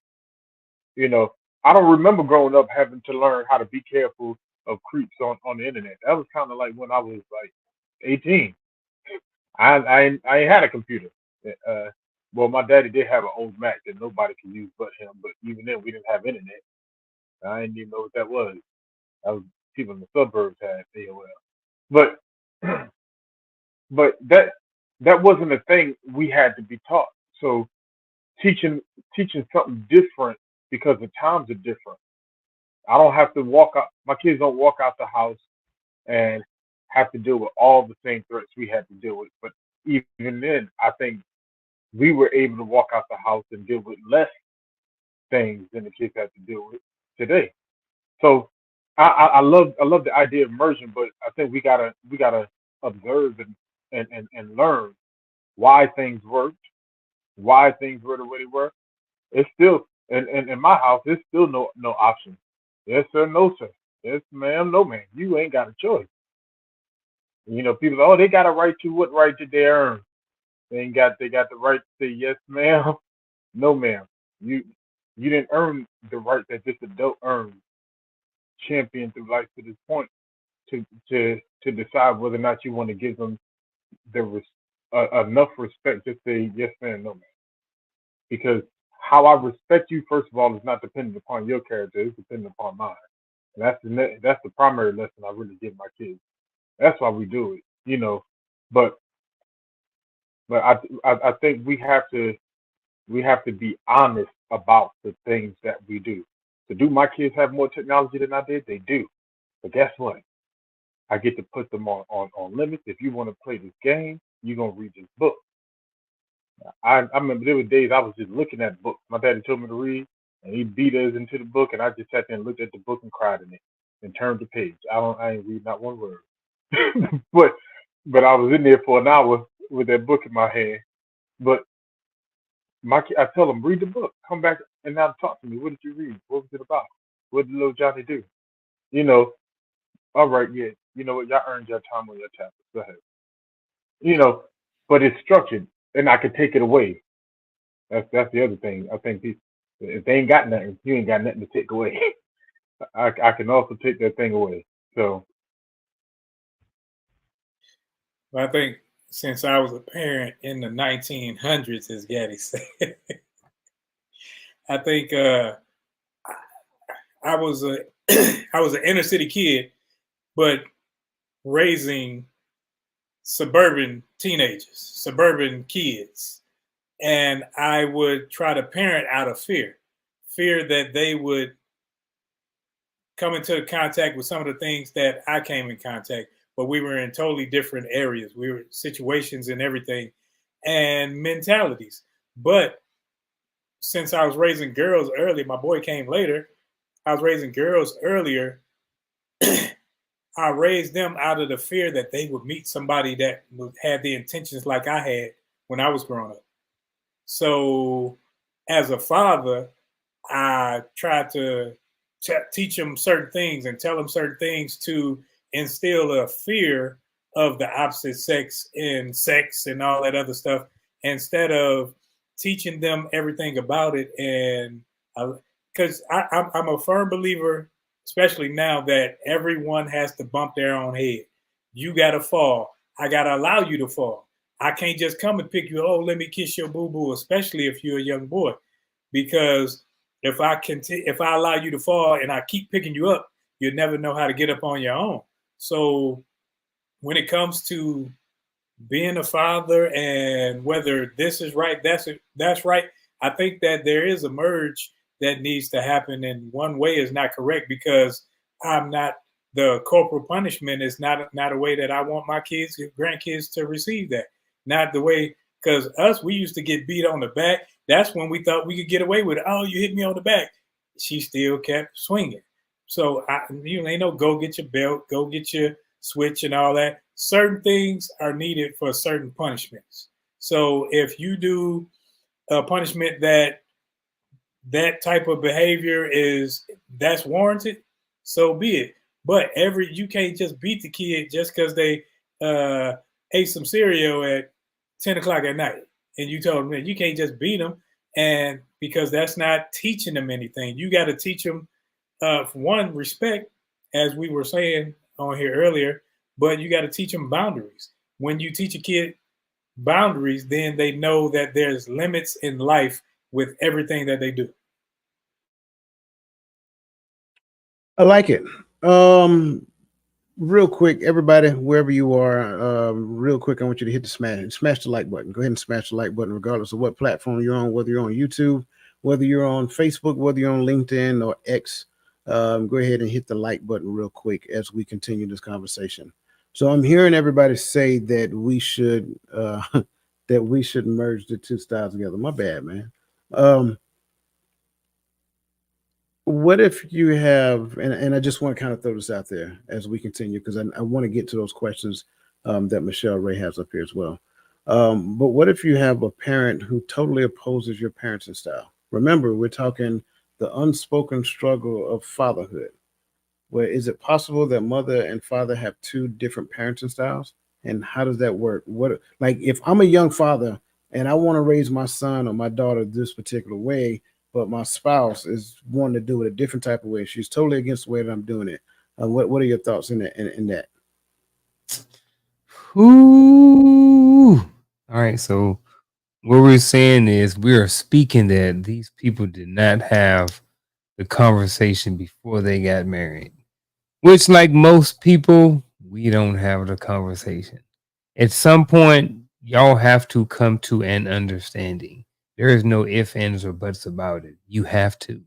You know, I don't remember growing up having to learn how to be careful of creeps on the internet. That was kind of like when I was like 18. I ain't had a computer. Uh, well, my daddy did have an old Mac that nobody could use but him. But even then, we didn't have internet. I didn't even know what that was. That was people in the suburbs had AOL. But but that wasn't a thing we had to be taught. So teaching something different because the times are different. I don't have to walk out. My kids don't walk out the house and have to deal with all the same threats we had to deal with. But even then, I think we were able to walk out the house and deal with less things than the kids have to deal with today. So I love the idea of immersion, but I think we gotta observe and learn why things worked, why things were the way they were. It's still in my house. There's still no option. Yes sir, no sir. Yes ma'am, no ma'am. You ain't got a choice. You know, people, oh, they got a right to what right did they earn? They got the right to say yes ma'am, no ma'am. You didn't earn the right that this adult earned, champion through life to this point to decide whether or not you want to give them the enough respect to say yes ma'am, no ma'am. Because how I respect you, first of all, is not dependent upon your character; it's dependent upon mine. And that's the primary lesson I really give my kids. That's why we do it, you know. But I think we have to be honest about the things that we do. So do my kids have more technology than I did? They do. But guess what? I get to put them on limits. If you want to play this game, you're gonna read this book. I remember there were days I was just looking at books. My daddy told me to read, and he beat us into the book, and I just sat there and looked at the book and cried in it, and turned the page. I ain't read not one word, but I was in there for an hour with that book in my hand. But I tell them read the book, come back and now talk to me. What did you read? What was it about? What did little Johnny do? You know, all right, yeah. You know what? Y'all earned your time on your tablet. Go ahead. You know, but it's structured, and I could take it away. That's the other thing. I think if they ain't got nothing, you ain't got nothing to take away. I can also take that thing away. So I think since I was a parent in the 1900s, as Gaddy said, I think I was a I was an inner city kid, but raising suburban teenagers, suburban kids. And I would try to parent out of fear that they would come into contact with some of the things that I came in contact, but we were in totally different areas. We were situations and everything and mentalities. But since I was raising girls early, my boy came later. I was raising girls earlier. I raised them out of the fear that they would meet somebody that had the intentions like I had when I was growing up. So as a father, I tried to teach them certain things and tell them certain things to instill a fear of the opposite sex and all that other stuff, instead of teaching them everything about it. And because I'm a firm believer, especially now, that everyone has to bump their own head. You got to fall. I got to allow you to fall. I can't just come and pick you. Oh, let me kiss your boo-boo, especially if you're a young boy, because if I allow you to fall and I keep picking you up, you'll never know how to get up on your own. So when it comes to being a father and whether this is right, that's right, I think that there is a merge that needs to happen, and one way is not correct, because I'm not, the corporal punishment is not a way that I want my kids, grandkids to receive that. Not the way, because we used to get beat on the back. That's when we thought we could get away with it. Oh, you hit me on the back. She still kept swinging. So ain't no go get your belt, go get your switch and all that. Certain things are needed for certain punishments. So if you do a punishment that type of behavior that's warranted, so be it. But you can't just beat the kid just because they ate some cereal at 10 o'clock at night, and you told them that you can't just beat them, and because that's not teaching them anything. You got to teach them, for one, respect, as we were saying on here earlier, but you got to teach them boundaries. When you teach a kid boundaries, then they know that there's limits in life with everything that they do. I like it. Real quick, everybody, wherever you are, real quick, I want you to hit the smash the like button. Go ahead and smash the like button, regardless of what platform you're on, whether you're on YouTube, whether you're on Facebook, whether you're on LinkedIn or X. Go ahead and hit the like button real quick as we continue this conversation. So I'm hearing everybody say that we should that we should merge the two styles together. My bad, man. What if you have, and I just want to kind of throw this out there as we continue, because I want to get to those questions that Michelle Ray has up here as well. But what if you have a parent who totally opposes your parenting style? Remember, we're talking the unspoken struggle of fatherhood. Where is it possible that mother and father have two different parenting styles? And how does that work? What, like, if I'm a young father and I want to raise my son or my daughter this particular way, but my spouse is wanting to do it a different type of way. She's totally against the way that I'm doing it. What are your thoughts in that? In that? Ooh. All right. So what we're saying is we are speaking that these people did not have the conversation before they got married, which, like most people, we don't have the conversation. At some point, y'all have to come to an understanding. There is no ifs, ands, or buts about it. You have to.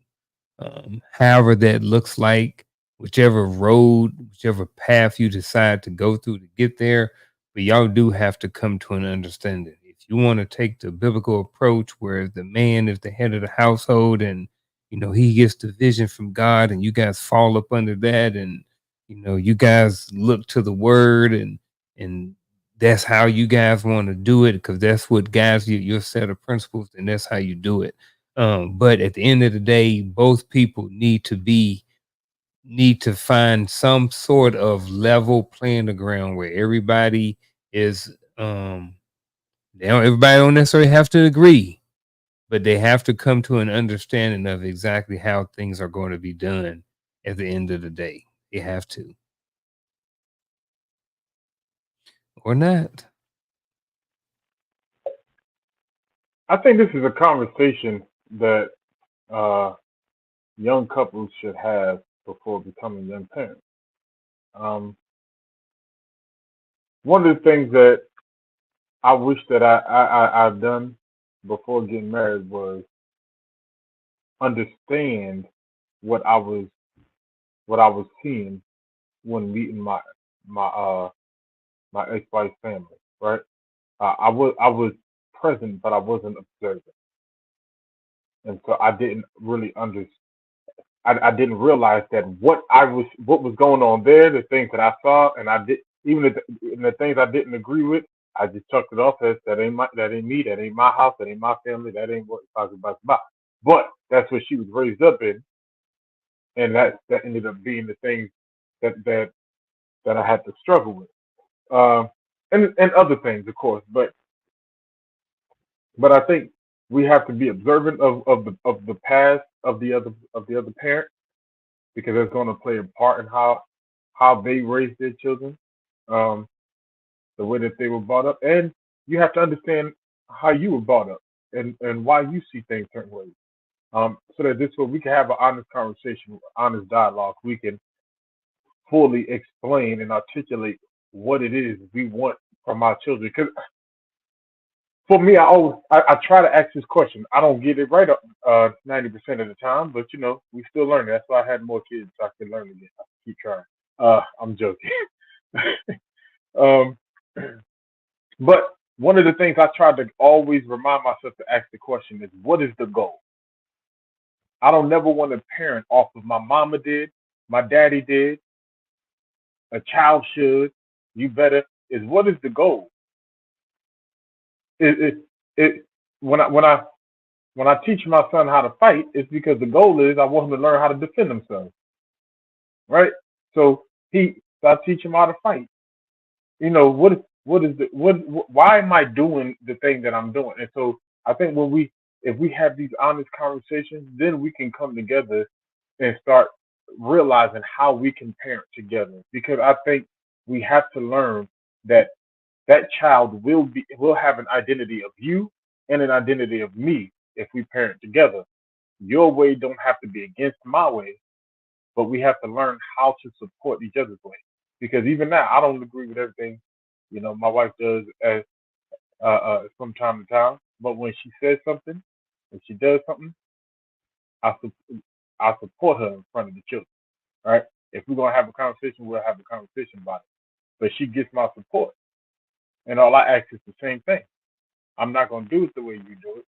However that looks like, whichever road, whichever path you decide to go through to get there, but y'all do have to come to an understanding. If you want to take the biblical approach where the man is the head of the household and he gets the vision from God and you guys fall up under that, and you guys look to the word and that's how you guys want to do it because that's what guides you, your set of principles, and that's how you do it. But at the end of the day, both people need to find some sort of level playing the ground where everybody is everybody don't necessarily have to agree, but they have to come to an understanding of exactly how things are going to be done at the end of the day. They have to. Or not. I think this is a conversation that young couples should have before becoming young parents. One of the things that I wish that I've done before getting married was understand what I was seeing when meeting my ex-wife's family. Right, I was present, but I wasn't observant, and so I didn't really understand. I didn't realize that what was going on there, the things that I saw, and I did even the things I didn't agree with, I just chucked it off as that ain't me, that ain't my house, that ain't my family, that ain't what it's about. But that's what she was raised up in, and that ended up being the things that I had to struggle with, and other things, of course. But I think we have to be observant of the past of the other parent, because it's going to play a part in how they raise their children, the way that they were brought up, and you have to understand how you were brought up and why you see things certain ways. So that this way we can have an honest conversation, honest dialogue. We can fully explain and articulate what it is we want from our children. Because for me, I try to ask this question. I don't get it right 90% of the time, but we still learning. That's why I had more kids, so I can learn again. I keep trying. I'm joking. But one of the things I try to always remind myself to ask the question is, what is the goal? I don't never want to parent off of my mama did, my daddy did, a child should, you better, is what is the goal? When I teach my son how to fight, it's because the goal is I want him to learn how to defend himself. Right? So I teach him how to fight. why am I doing the thing that I'm doing? And so I think if we have these honest conversations, then we can come together and start realizing how we can parent together. Because I think we have to learn that that child will have an identity of you and an identity of me if we parent together. Your way don't have to be against my way, but we have to learn how to support each other's way. Because even now, I don't agree with everything, my wife does as from time to time. But when she says something, when she does something, I I support her in front of the children. Right? If we're gonna have a conversation, we'll have a conversation about it. But she gets my support, and all I ask is the same thing. I'm not gonna do it the way you do it,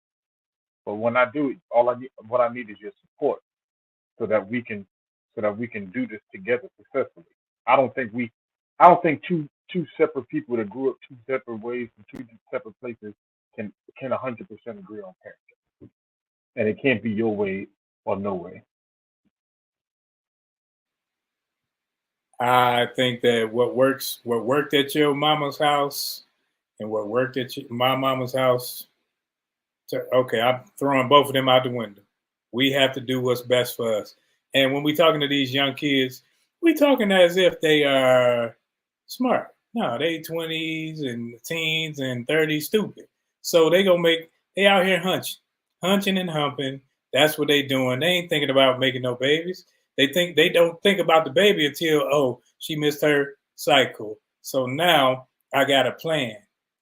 but when I do it, what I need is your support, so that we can do this together successfully. I don't think two separate people that grew up two separate ways from two separate places can 100% agree on parenting, and it can't be your way or no way. I think that what worked at your mama's house and what worked at my mama's house, okay, I'm throwing both of them out the window. We have to do what's best for us. And when we're talking to these young kids, we talking as if they are smart. No, they 20s and teens and 30s stupid. So they out here hunching and humping. That's what they doing. They ain't thinking about making no babies. They don't think about the baby until, oh, she missed her cycle. So now I got a plan.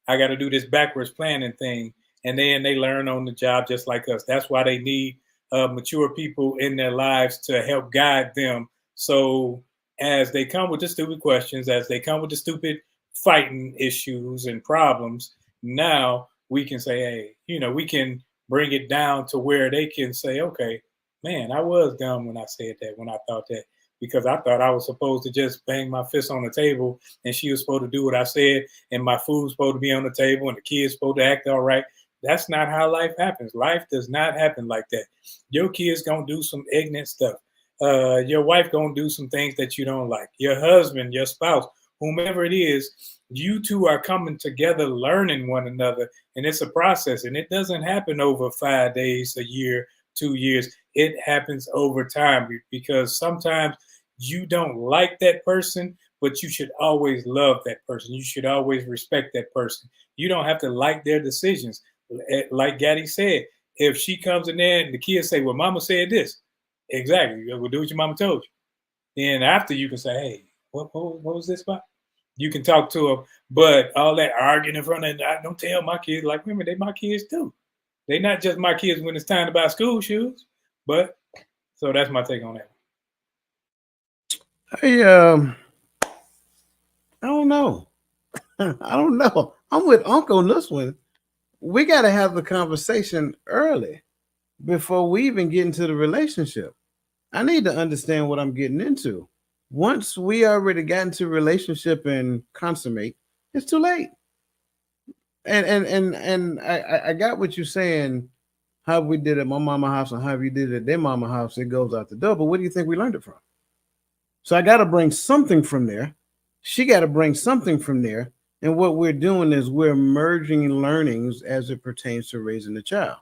I got to do this backwards planning thing, and then they learn on the job just like us. That's why they need mature people in their lives to help guide them. So as they come with the stupid questions, as they come with the stupid fighting issues and problems, now we can say, hey, we can bring it down to where they can say, okay, man, I was dumb when I said that, when I thought that, because I thought I was supposed to just bang my fist on the table and she was supposed to do what I said and my food's supposed to be on the table and the kid's supposed to act all right. That's not how life happens. Life does not happen like that. Your kid's gonna do some ignorant stuff. Your wife gonna do some things that you don't like. Your husband, your spouse, whomever it is, you two are coming together, learning one another, and it's a process. And it doesn't happen over 5 days, a year, 2 years. It happens over time, because sometimes you don't like that person, but you should always love that person. You should always respect that person. You don't have to like their decisions. Like Gaddy said, if she comes in there and the kids say, well, mama said this. Exactly. We'll do what your mama told you. Then after you can say, hey, what was this about? You can talk to them, but all that arguing in front of them, I don't tell my kids, like, remember, they my kids too. They not just my kids when it's time to buy school shoes. But so that's my take on that. I don't know. I don't know. I'm with Uncle on this one. We got to have the conversation early before we even get into the relationship. I need to understand what I'm getting into. Once we already got into a relationship and consummate, it's too late. And I got what you're saying. How we did it at my mama house and how we did it at their mama house, it goes out the door. But what do you think we learned it from? So I got to bring something from there. She got to bring something from there. And what we're doing is we're merging learnings as it pertains to raising the child.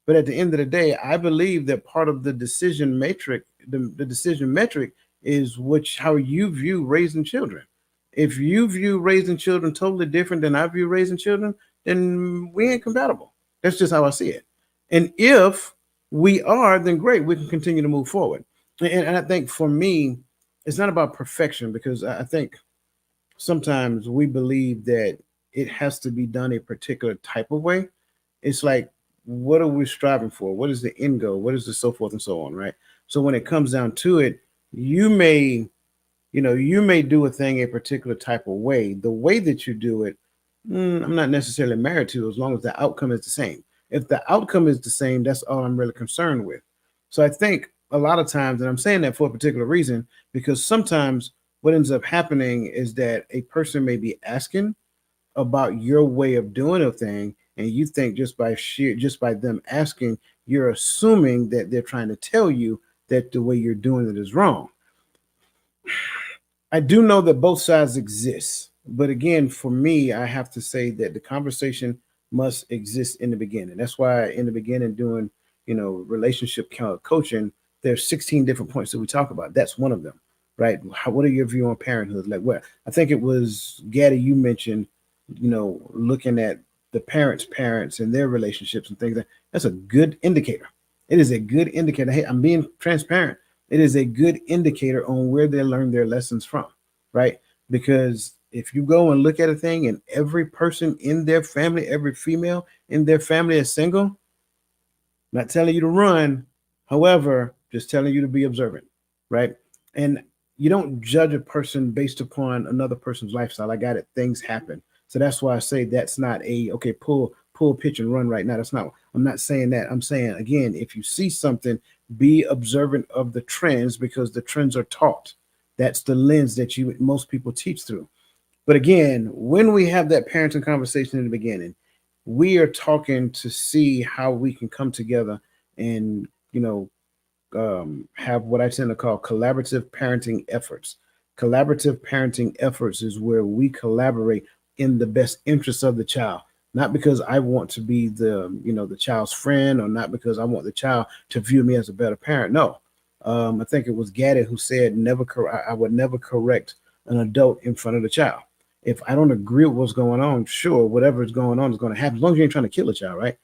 But at the end of the day, I believe that part of the decision metric, the decision metric is how you view raising children. If you view raising children totally different than I view raising children, then we ain't compatible. That's just how I see it. And if we are, then great, we can continue to move forward. And I think for me, it's not about perfection, because I think sometimes we believe that it has to be done a particular type of way. It's like, what are we striving for? What is the end goal? What is the so forth and so on, right? So when it comes down to it, you may do a thing a particular type of way. The way that you do it, I'm not necessarily married to, as long as the outcome is the same. If the outcome is the same, that's all I'm really concerned with. So I think a lot of times, and I'm saying that for a particular reason, because sometimes what ends up happening is that a person may be asking about your way of doing a thing, and you think just by them asking, you're assuming that they're trying to tell you that the way you're doing it is wrong. I do know that both sides exist. But again, for me, I have to say that the conversation must exist in the beginning. That's why in the beginning, doing relationship coaching, there's 16 different points that we talk about. That's one of them, right? What are your view on parenthood? Like, what I think it was Gaddy, you mentioned, looking at the parents and their relationships and things. That's a good indicator. It is a good indicator. Hey, I'm being transparent. It is a good indicator on where they learn their lessons from, right? Because if you go and look at a thing and every person in their family, every female in their family is single, not telling you to run, however, just telling you to be observant, right? And you don't judge a person based upon another person's lifestyle. I got it. Things happen. So that's why I say that's not a okay, pull pitch and run right now. That's not, I'm not saying that. I'm saying again, if you see something, be observant of the trends because the trends are taught. That's the lens that you most people teach through. But again, when we have that parenting conversation in the beginning, we are talking to see how we can come together and have what I tend to call collaborative parenting efforts. Collaborative parenting efforts is where we collaborate in the best interest of the child, not because I want to be the child's friend or not because I want the child to view me as a better parent. No, I think it was Gaddy who said I would never correct an adult in front of the child. If I don't agree with what's going on, sure, whatever is going on is going to happen. As long as you ain't trying to kill a child, right?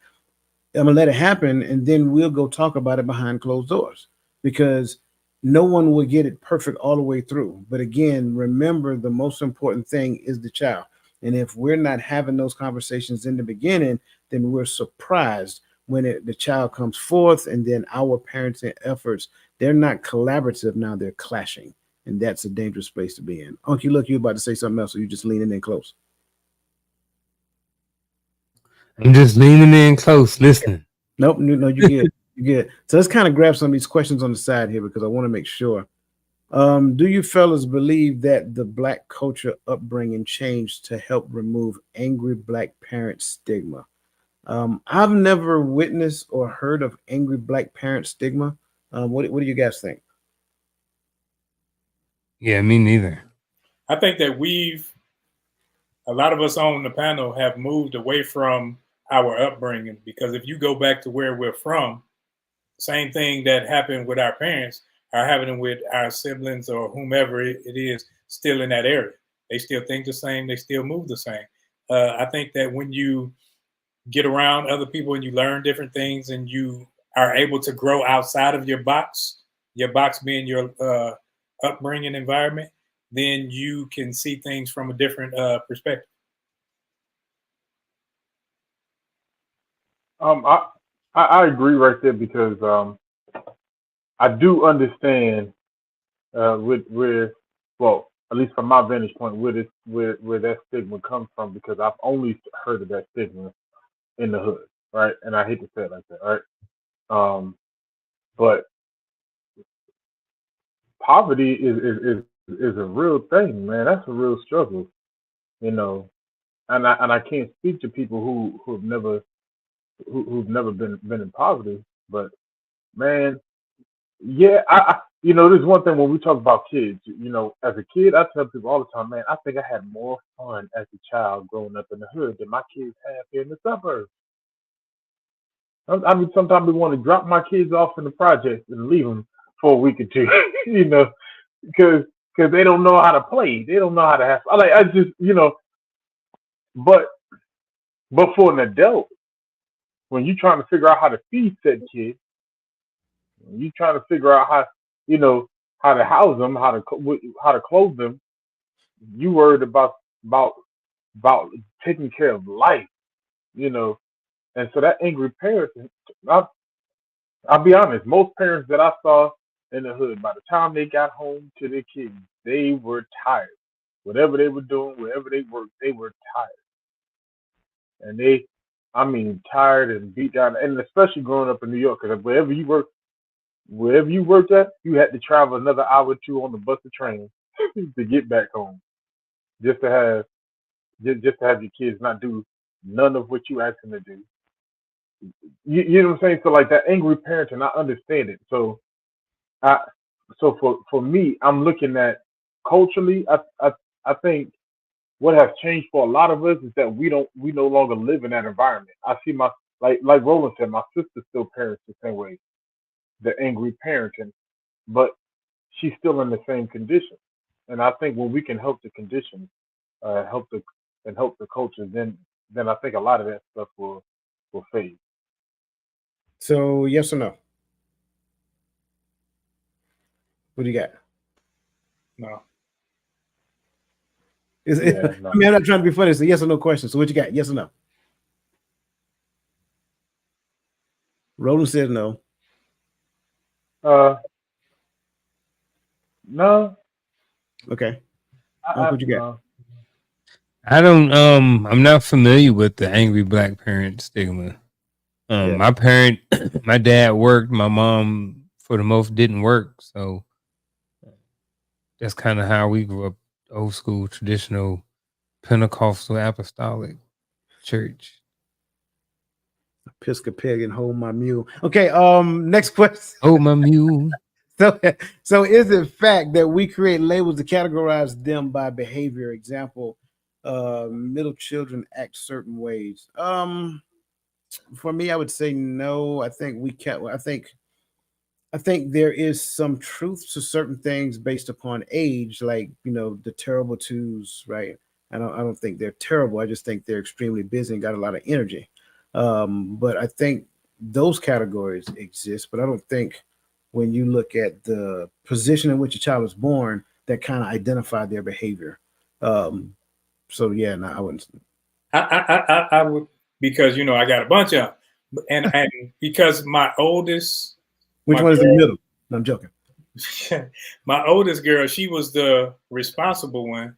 I'm gonna let it happen, and then we'll go talk about it behind closed doors because no one will get it perfect all the way through. But again, remember the most important thing is the child. And if we're not having those conversations in the beginning, then we're surprised when the child comes forth, and then our parenting efforts, they're not collaborative now, they're clashing. And that's a dangerous place to be in. Uncle, look, you're about to say something else, so you just leaning in close. I'm just leaning in close, listening. Nope, no, you get you get. So let's kind of grab some of these questions on the side here because I want to make sure. Do you fellas believe that the Black culture upbringing changed to help remove angry Black parent stigma? I've never witnessed or heard of angry Black parent stigma. What do you guys think? Yeah, me neither. I think that a lot of us on the panel have moved away from our upbringing because if you go back to where we're from, same thing that happened with our parents are happening with our siblings or whomever it is still in that area. They still think the same. They still move the same. I think that when you get around other people and you learn different things and you are able to grow outside of your box being your upbringing environment, then you can see things from a different perspective. I agree right there because I do understand with where, well, at least from my vantage point, where that stigma comes from because I've only heard of that stigma in the hood, right? And I hate to say it like that, right? But poverty is a real thing, man. That's a real struggle, you know. And I can't speak to people who've never been in poverty, but man, yeah, there's one thing when we talk about kids. As a kid, I tell people all the time, man, I think I had more fun as a child growing up in the hood than my kids have here in the suburbs. I mean, sometimes we want to drop my kids off in the projects and leave them for a week or two, you know, because they don't know how to play. They don't know how to have. I just, but for an adult, when you're trying to figure out how to feed said kid, when you're trying to figure out how to house them, how to clothe them, you worried about about taking care of life, you know. And so that angry parent, I'll be honest, most parents that I saw in the hood, by the time they got home to their kids, they were tired. Whatever they were doing, wherever they worked, they were tired. And I mean, tired and beat down. And especially growing up in New York, because wherever you worked at, you had to travel another hour or two on the bus or train to get back home, just to have your kids not do none of what you asked them to do. You know what I'm saying? So like that angry parenting, I understand it. I so for me, I'm looking at culturally. I think what has changed for a lot of us is that we no longer live in that environment. I see my like Roland said, my sister still parents the same way, the angry parenting, but she's still in the same condition. And I think when we can help the condition, help the and help the culture, then I think a lot of that stuff will fade. So yes or no? What do you got? No. Yeah, I no. mean, I'm not trying to be funny. It's a yes or no question. So what you got? Yes or no? Roland says no. Uh, no, Okay. I What you got? no. I don't I'm not familiar with the angry black parent stigma. Yeah. My parent my dad worked, my mom for the most didn't work. So that's kind of how we grew up, old school, traditional Pentecostal apostolic church. Episcopalian, hold my mule. Okay. Next question. Oh, my mule. So is it fact that we create labels to categorize them by behavior? Example, middle children act certain ways. For me, I would say no. I think we can't. I think there is some truth to certain things based upon age, like the terrible twos, right? I don't think they're terrible. I just think they're extremely busy and got a lot of energy. But I think those categories exist, but I don't think when you look at the position in which a child was born, that kind of identify their behavior. Um, so yeah, no, I wouldn't. I would, because I got a bunch of them. And because my oldest, Which my one is in the middle? No, I'm joking. my oldest girl, she was the responsible one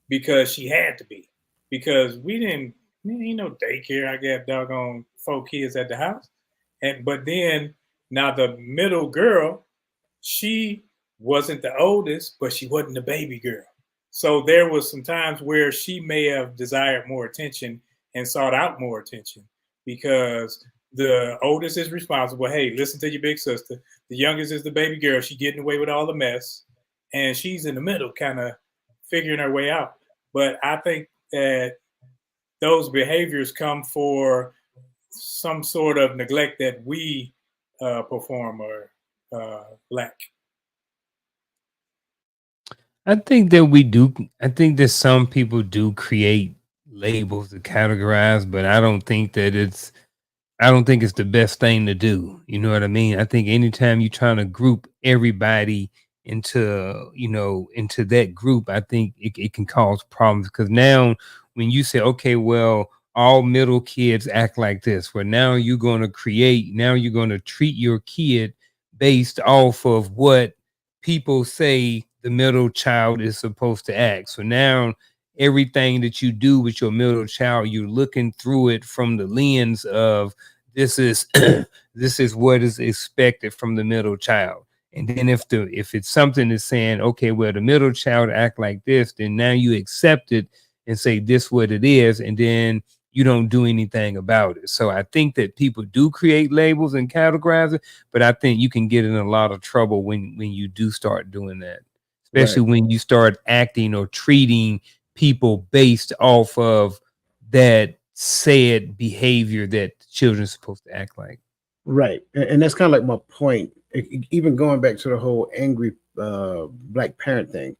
because she had to be. Because we didn't no daycare. I got doggone 4 kids at the house. But then now the middle girl, she wasn't the oldest, but she wasn't the baby girl. So there was some times where she may have desired more attention and sought out more attention because the oldest is responsible. Hey, listen to your big sister. The youngest is the baby girl. She getting away with all the mess, and she's in the middle, kind of figuring her way out. But I think that those behaviors come for some sort of neglect that we perform or lack. I think that we do. I think that some people do create labels to categorize, but I don't think it's the best thing to do. You know what I mean? I think anytime you're trying to group everybody into that group, I think it can cause problems because now when you say, okay, well, all middle kids act like this, well, now you're going to treat your kid based off of what people say the middle child is supposed to act. So now everything that you do with your middle child, you're looking through it from the lens of this is this is what is expected from the middle child. And then if it's something that's saying, okay, well, the middle child act like this, then now you accept it and say this what it is, and then you don't do anything about it. So I think that people do create labels and categorize it, but I think you can get in a lot of trouble when you do start doing that, especially Right. when you start acting or treating people based off of that said behavior that children are supposed to act like. Right. And that's kind of like my point. Even going back to the whole angry black parent thing.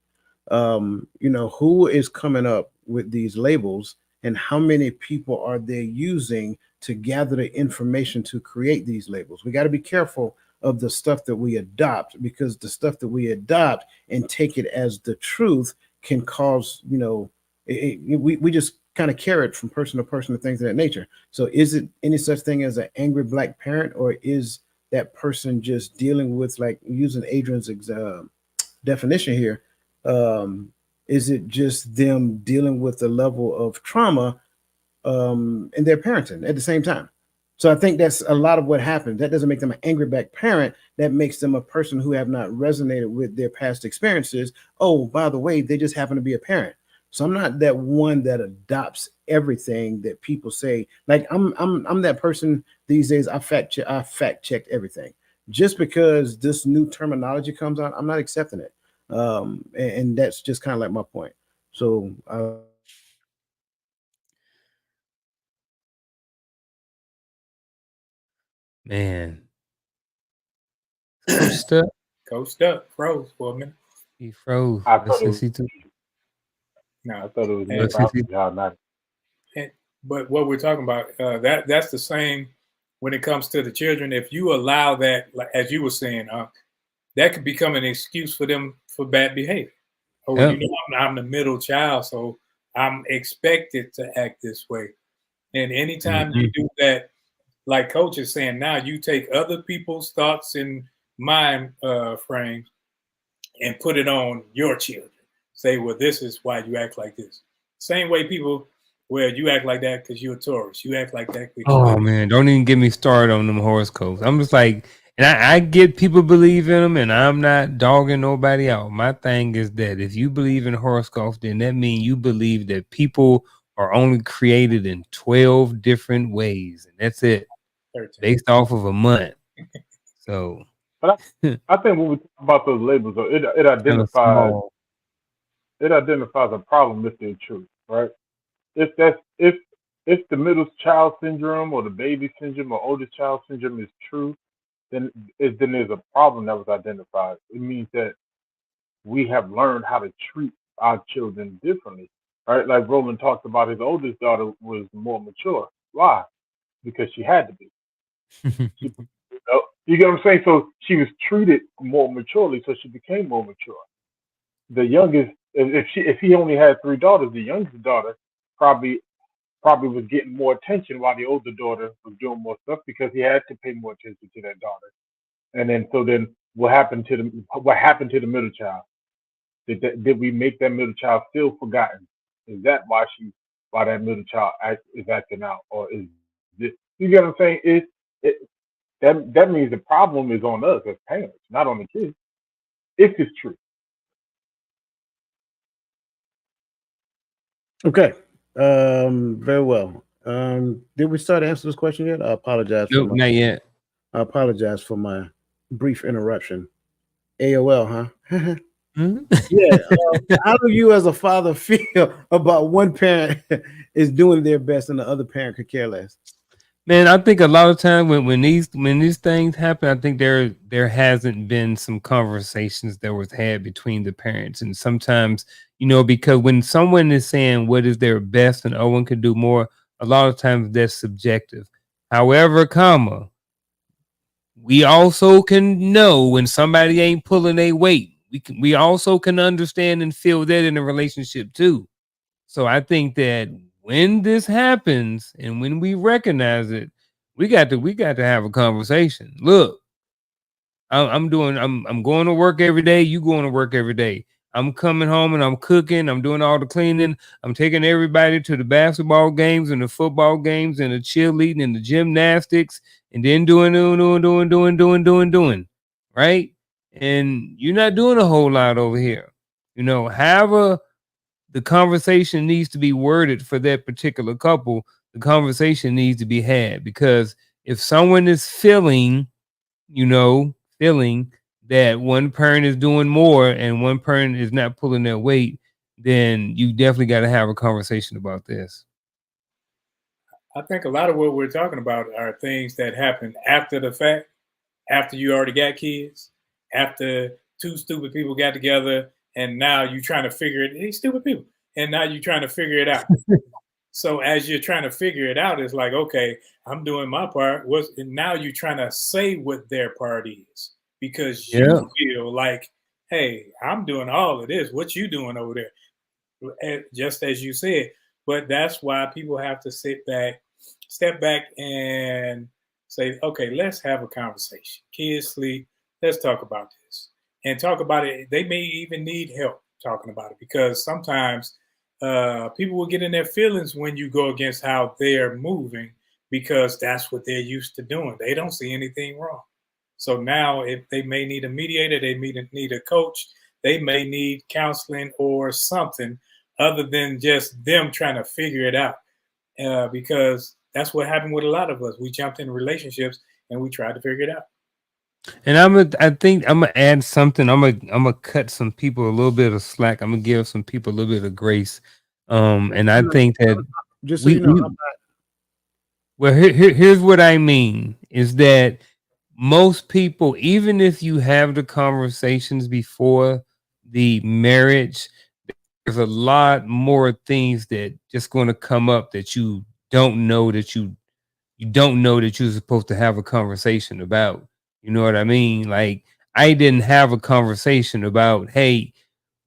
Who is coming up with these labels and how many people are they using to gather the information to create these labels? We got to be careful of the stuff that we adopt because the stuff that we adopt and take it as the truth can cause, we just kind of carry it from person to person and things of that nature. So is it any such thing as an angry black parent, or is that person just dealing with, like using Adrian's definition here, is it just them dealing with the level of trauma in their parenting at the same time? So I think that's a lot of what happens. That doesn't make them an angry black parent. That makes them a person who have not resonated with their past experiences. Oh, by the way, they just happen to be a parent. So I'm not that one that adopts everything that people say. Like I'm that person these days. I fact checked everything. Just because this new terminology comes out, I'm not accepting it. And that's just kind of like my point. So Man. Coach Stuck. Coach Stuck froze for a minute. He froze. I Let's thought it see. was, No, I thought it was me. and, Probably how not. but what we're talking about, that's the same when it comes to the children. If you allow that, like, as you were saying, that could become an excuse for them for bad behavior. Oh, Yep. you know, I'm the middle child, so I'm expected to act this way. And anytime you do that, like Coach is saying now, you take other people's thoughts and mind frames and put it on your children. Say, well, this is why you act like this. Same way people, well, you act like that because you're a Taurus. You act like that because Oh man, don't even get me started on them horoscopes. I'm just like, and I get people believe in them, and I'm not dogging nobody out. My thing is that if you believe in horoscopes, then that means you believe that people are only created in 12 different ways, and that's it, 13. based off of a month. So, But I think when we talk about those labels, though, it kind of identifies small. a problem if they're true, right? If the middle child syndrome or the baby syndrome or oldest child syndrome is true, then there's a problem that was identified. It means that we have learned how to treat our children differently, right? Like Roland talked about, his oldest daughter was more mature. Why? Because she had to be. You get what I'm saying? So she was treated more maturely, so she became more mature. The youngest, if he only had three daughters, the youngest daughter probably was getting more attention while the older daughter was doing more stuff because he had to pay more attention to that daughter. And then what happened to the middle child? Did we make that middle child feel forgotten? Is that why that middle child is acting out, or is this? You get what I'm saying? That means the problem is on us as parents, not on the kids. If it's true. Okay. Very well. Did we start to answer this question yet? I apologize. Nope, not yet. I apologize for my brief interruption. AOL, huh? Yeah. How do you, as a father, feel about one parent is doing their best and the other parent could care less? Man, I think a lot of times when these things happen, I think there hasn't been some conversations that was had between the parents, and sometimes because when someone is saying what is their best and Owen could do more, a lot of times that's subjective. However, we also can know when somebody ain't pulling their weight. We also can understand and feel that in a relationship too. So I think that when this happens and when we recognize it, we got to have a conversation. Look, I'm going to work every day. You going to work every day. I'm coming home and I'm cooking. I'm doing all the cleaning. I'm taking everybody to the basketball games and the football games and the cheerleading and the gymnastics and then doing. Right. And you're not doing a whole lot over here. The conversation needs to be worded for that particular couple. The conversation needs to be had, because if someone is feeling that one parent is doing more and one parent is not pulling their weight, then you definitely got to have a conversation about this. I think a lot of what we're talking about are things that happen after the fact, after you already got kids, after two stupid people got together, and now you're trying to figure it. These stupid people, and now you're trying to figure it out. So as you're trying to figure it out, it's like, okay, I'm doing my part. And now you're trying to say what their part is, because you feel like, hey, I'm doing all of this. What you doing over there? Just as you said. But that's why people have to step back and say, okay, let's have a conversation. Kids sleep. Let's talk about this and talk about it. They may even need help talking about it, because sometimes people will get in their feelings when you go against how they're moving, because that's what they're used to doing. They don't see anything wrong. So now if they may need a mediator, they may need a coach, they may need counseling or something other than just them trying to figure it out. Because that's what happened with a lot of us. We jumped in relationships and we tried to figure it out. And I think I'm gonna add something. I'm gonna cut some people a little bit of slack. I'm gonna give some people a little bit of grace. And I think that just so you know, well, here's what I mean. is that most people, even if you have the conversations before the marriage, there's a lot more things that just going to come up that you don't know that you don't know that you're supposed to have a conversation about. You know what I mean? Like, I didn't have a conversation about, hey,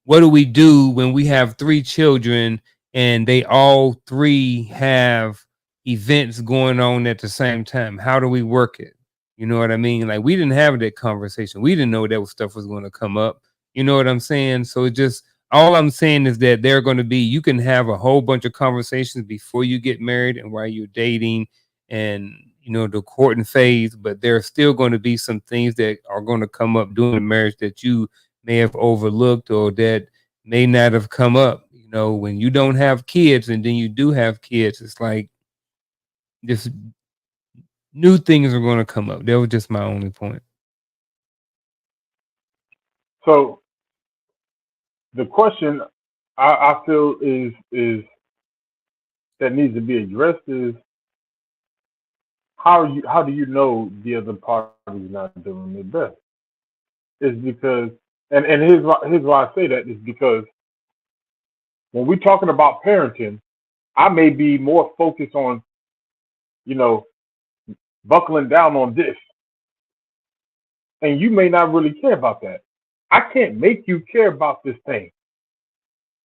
what do we do when we have 3 children and they all 3 have events going on at the same time? How do we work it? You know what I mean? Like, we didn't have that conversation. We didn't know that stuff was going to come up. You know what I'm saying? So it just, all I'm saying is that they're going to be, you can have a whole bunch of conversations before you get married and while you're dating and, you know, the courting phase, but there are still going to be some things that are going to come up during the marriage that you may have overlooked or that may not have come up. You know, when you don't have kids and then you do have kids, it's like just new things are going to come up. That was just my only point. So the question I feel is that needs to be addressed is how do you know the other party is not doing their best? Is because and here's why I say that is because when we're talking about parenting, I may be more focused on, you know, buckling down on this, and you may not really care about that. I can't make you care about this thing.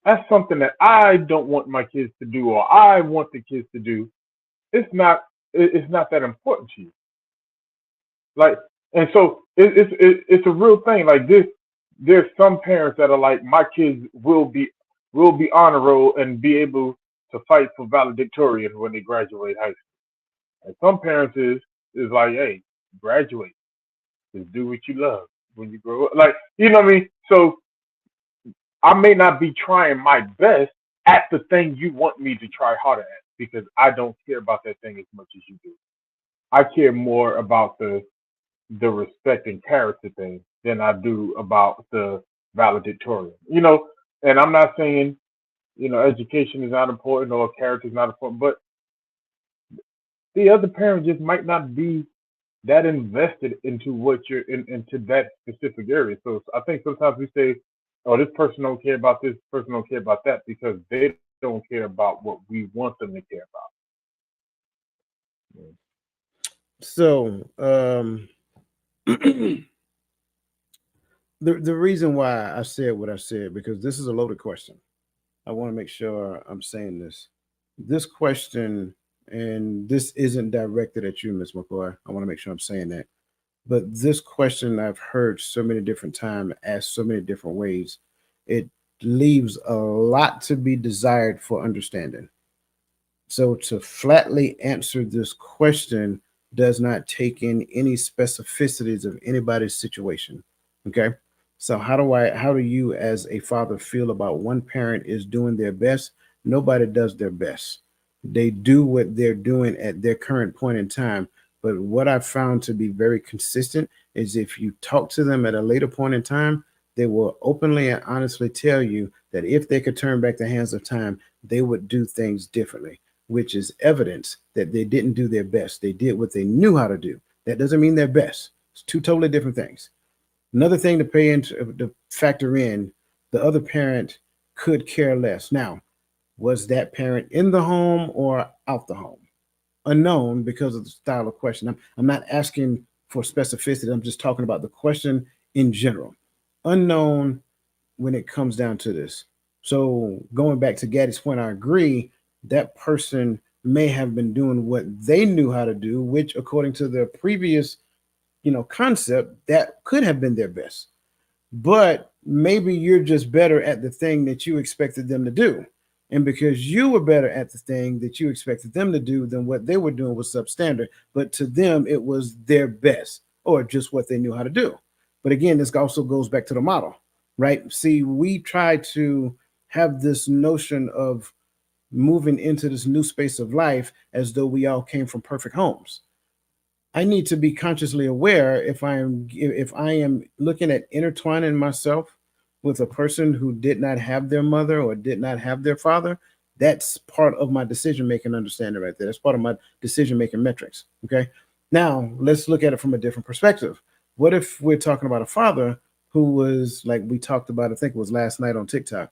That's something that I don't want my kids to do, or I want the kids to do. It's not that important to you. Like, and so it's a real thing. Like this, there's some parents that are like, my kids will be honor roll and be able to fight for valedictorian when they graduate high school. And some parents is like, hey, graduate, just do what you love when you grow up. Like, you know what I mean? So I may not be trying my best at the thing you want me to try harder at because I don't care about that thing as much as you do. I care more about the respect and character thing than I do about the valedictorian. You know, and I'm not saying, you know, education is not important or character is not important, but the other parent just might not be that invested into what you're into that specific area. So I think sometimes we say, oh, this person don't care about this person don't care about that because they don't care about what we want them to care about. So the reason why I said what I said, because this is a loaded question. I want to make sure I'm saying this. This question, and this isn't directed at you, Ms. McCoy. I want to make sure I'm saying that. But this question I've heard so many different times, asked so many different ways, it leaves a lot to be desired for understanding. So to flatly answer this question does not take in any specificities of anybody's situation. Okay. So how do you as a father feel about one parent is doing their best? Nobody does their best. They do what they're doing at their current point in time. But what I've found to be very consistent is if you talk to them at a later point in time, they will openly and honestly tell you that if they could turn back the hands of time, they would do things differently, which is evidence that they didn't do their best. They did what they knew how to do. That doesn't mean they're best. It's two totally different things. Another thing to pay into to factor in, the other parent could care less. Now, was that parent in the home or out the home? Unknown because of the style of question. I'm not asking for specificity. I'm just talking about the question in general. Unknown when it comes down to this. So going back to Gaddy's point, I agree that person may have been doing what they knew how to do, which according to their previous, concept, that could have been their best. But maybe you're just better at the thing that you expected them to do. And because you were better at the thing that you expected them to do than what they were doing was substandard. But to them, it was their best or just what they knew how to do. But again, this also goes back to the model, right? See, we try to have this notion of moving into this new space of life as though we all came from perfect homes. I need to be consciously aware if I am looking at intertwining myself with a person who did not have their mother or did not have their father. That's part of my decision making understanding right there. That's part of my decision making metrics. Okay. Now, let's look at it from a different perspective. What if we're talking about a father who was, like we talked about, I think it was last night on TikTok,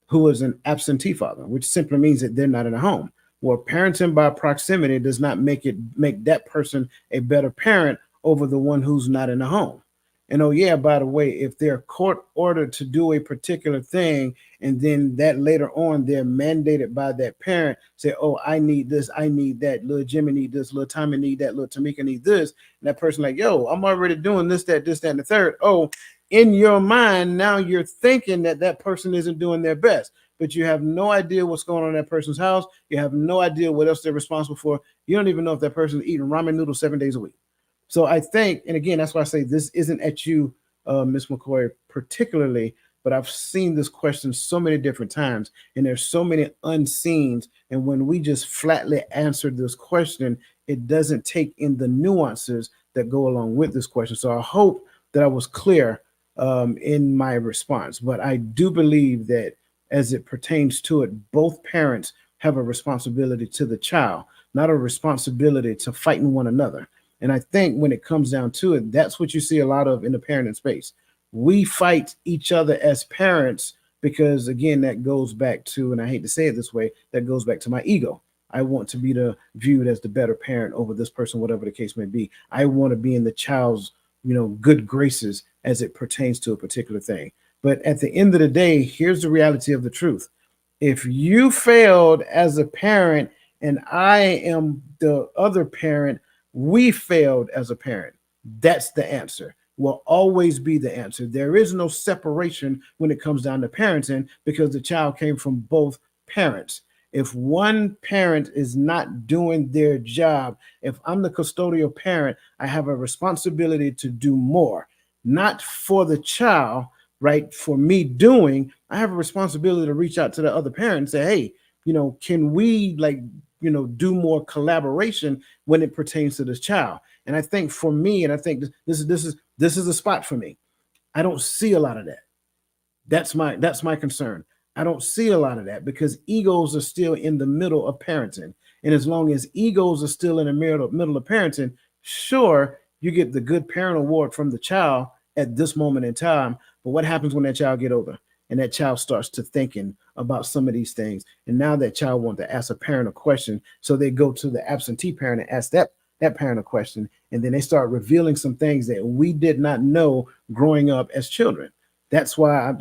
who was an absentee father, which simply means that they're not in a home. Well, parenting by proximity does not make that person a better parent over the one who's not in a home. And oh yeah, by the way, if they're court ordered to do a particular thing, and then that later on they're mandated by that parent, say, "Oh, I need this, I need that. Little Jimmy need this, little Tommy need that, little Tamika need this," and that person like, "Yo, I'm already doing this, that, and the third." Oh, in your mind now you're thinking that that person isn't doing their best, but you have no idea what's going on in that person's house. You have no idea what else they're responsible for. You don't even know if that person is eating ramen noodles 7 days a week. So I think, and again, that's why I say this isn't at you, Miss McCoy, particularly, but I've seen this question so many different times, and there's so many unseens. And when we just flatly answer this question, it doesn't take in the nuances that go along with this question. So I hope that I was clear in my response. But I do believe that as it pertains to it, both parents have a responsibility to the child, not a responsibility to fighting one another. And I think when it comes down to it, that's what you see a lot of in the parenting space. We fight each other as parents because, again, that goes back to, and I hate to say it this way, that goes back to my ego. I want to be viewed as the better parent over this person, whatever the case may be. I want to be in the child's, good graces as it pertains to a particular thing. But at the end of the day, here's the reality of the truth. If you failed as a parent and I am the other parent, we failed as a parent. That's the answer. Will always be the answer. There is no separation when it comes down to parenting because the child came from both parents. If one parent is not doing their job, if I'm the custodial parent, I have a responsibility to do more, not for the child, right? For me doing, I have a responsibility to reach out to the other parent and say, hey, can we do more collaboration when it pertains to this child? And I think for me, and I think this is a spot for me. I don't see a lot of that. That's my concern. I don't see a lot of that because egos are still in the middle of parenting. And as long as egos are still in the middle of parenting, sure, you get the good parent award from the child at this moment in time. But what happens when that child get older and that child starts to thinking about some of these things? And now that child wants to ask a parent a question. So they go to the absentee parent and ask that parent a question. And then they start revealing some things that we did not know growing up as children. That's why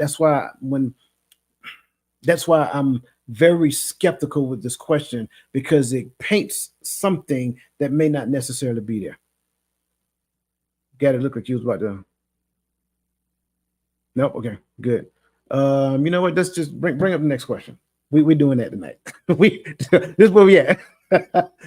I'm very skeptical with this question because it paints something that may not necessarily be there. Got it. Look like you was about to. Nope. Okay. Good. You know what? Let's just bring up the next question. We're doing that tonight. This is where we at.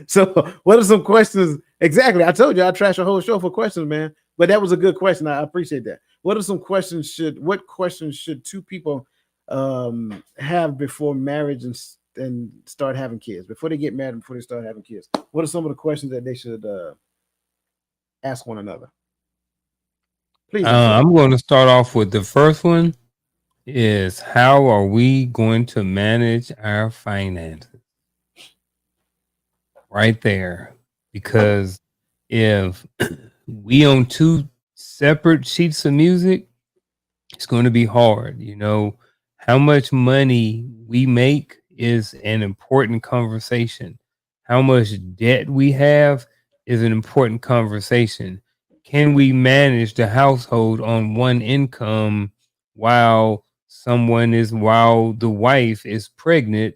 So, what are some questions? Exactly. I told you I trash a whole show for questions, man. But that was a good question. I appreciate that. What are some questions? What questions should two people have before marriage and start having kids? Before they get married, before they start having kids, what are some of the questions that they should ask one another? Please. I'm going to start off with the first one. Is how are we going to manage our finances? Right there. Because if we own two separate sheets of music, it's going to be hard. How much money we make is an important conversation. How much debt we have is an important conversation. Can we manage the household on one income while the wife is pregnant?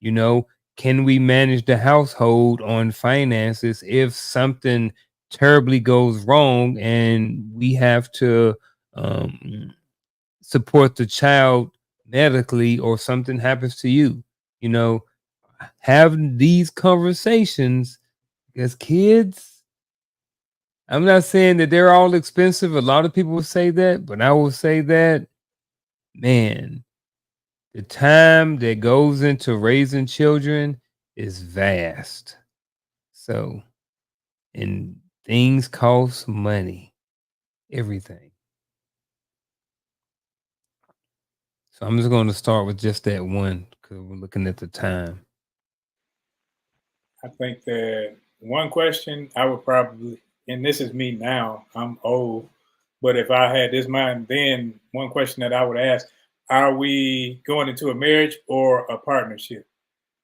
Can we manage the household on finances if something terribly goes wrong and we have to support the child medically or something happens to you? Have these conversations as kids. I'm not saying that they're all expensive. A lot of people will say that, but I will say that, man, the time that goes into raising children is vast. So, and things cost money, everything. So I'm just going to start with just that one because we're looking at the time. I think that one question I would probably, and this is me now, I'm old, but if I had this mind then, one question that I would ask, are we going into a marriage or a partnership?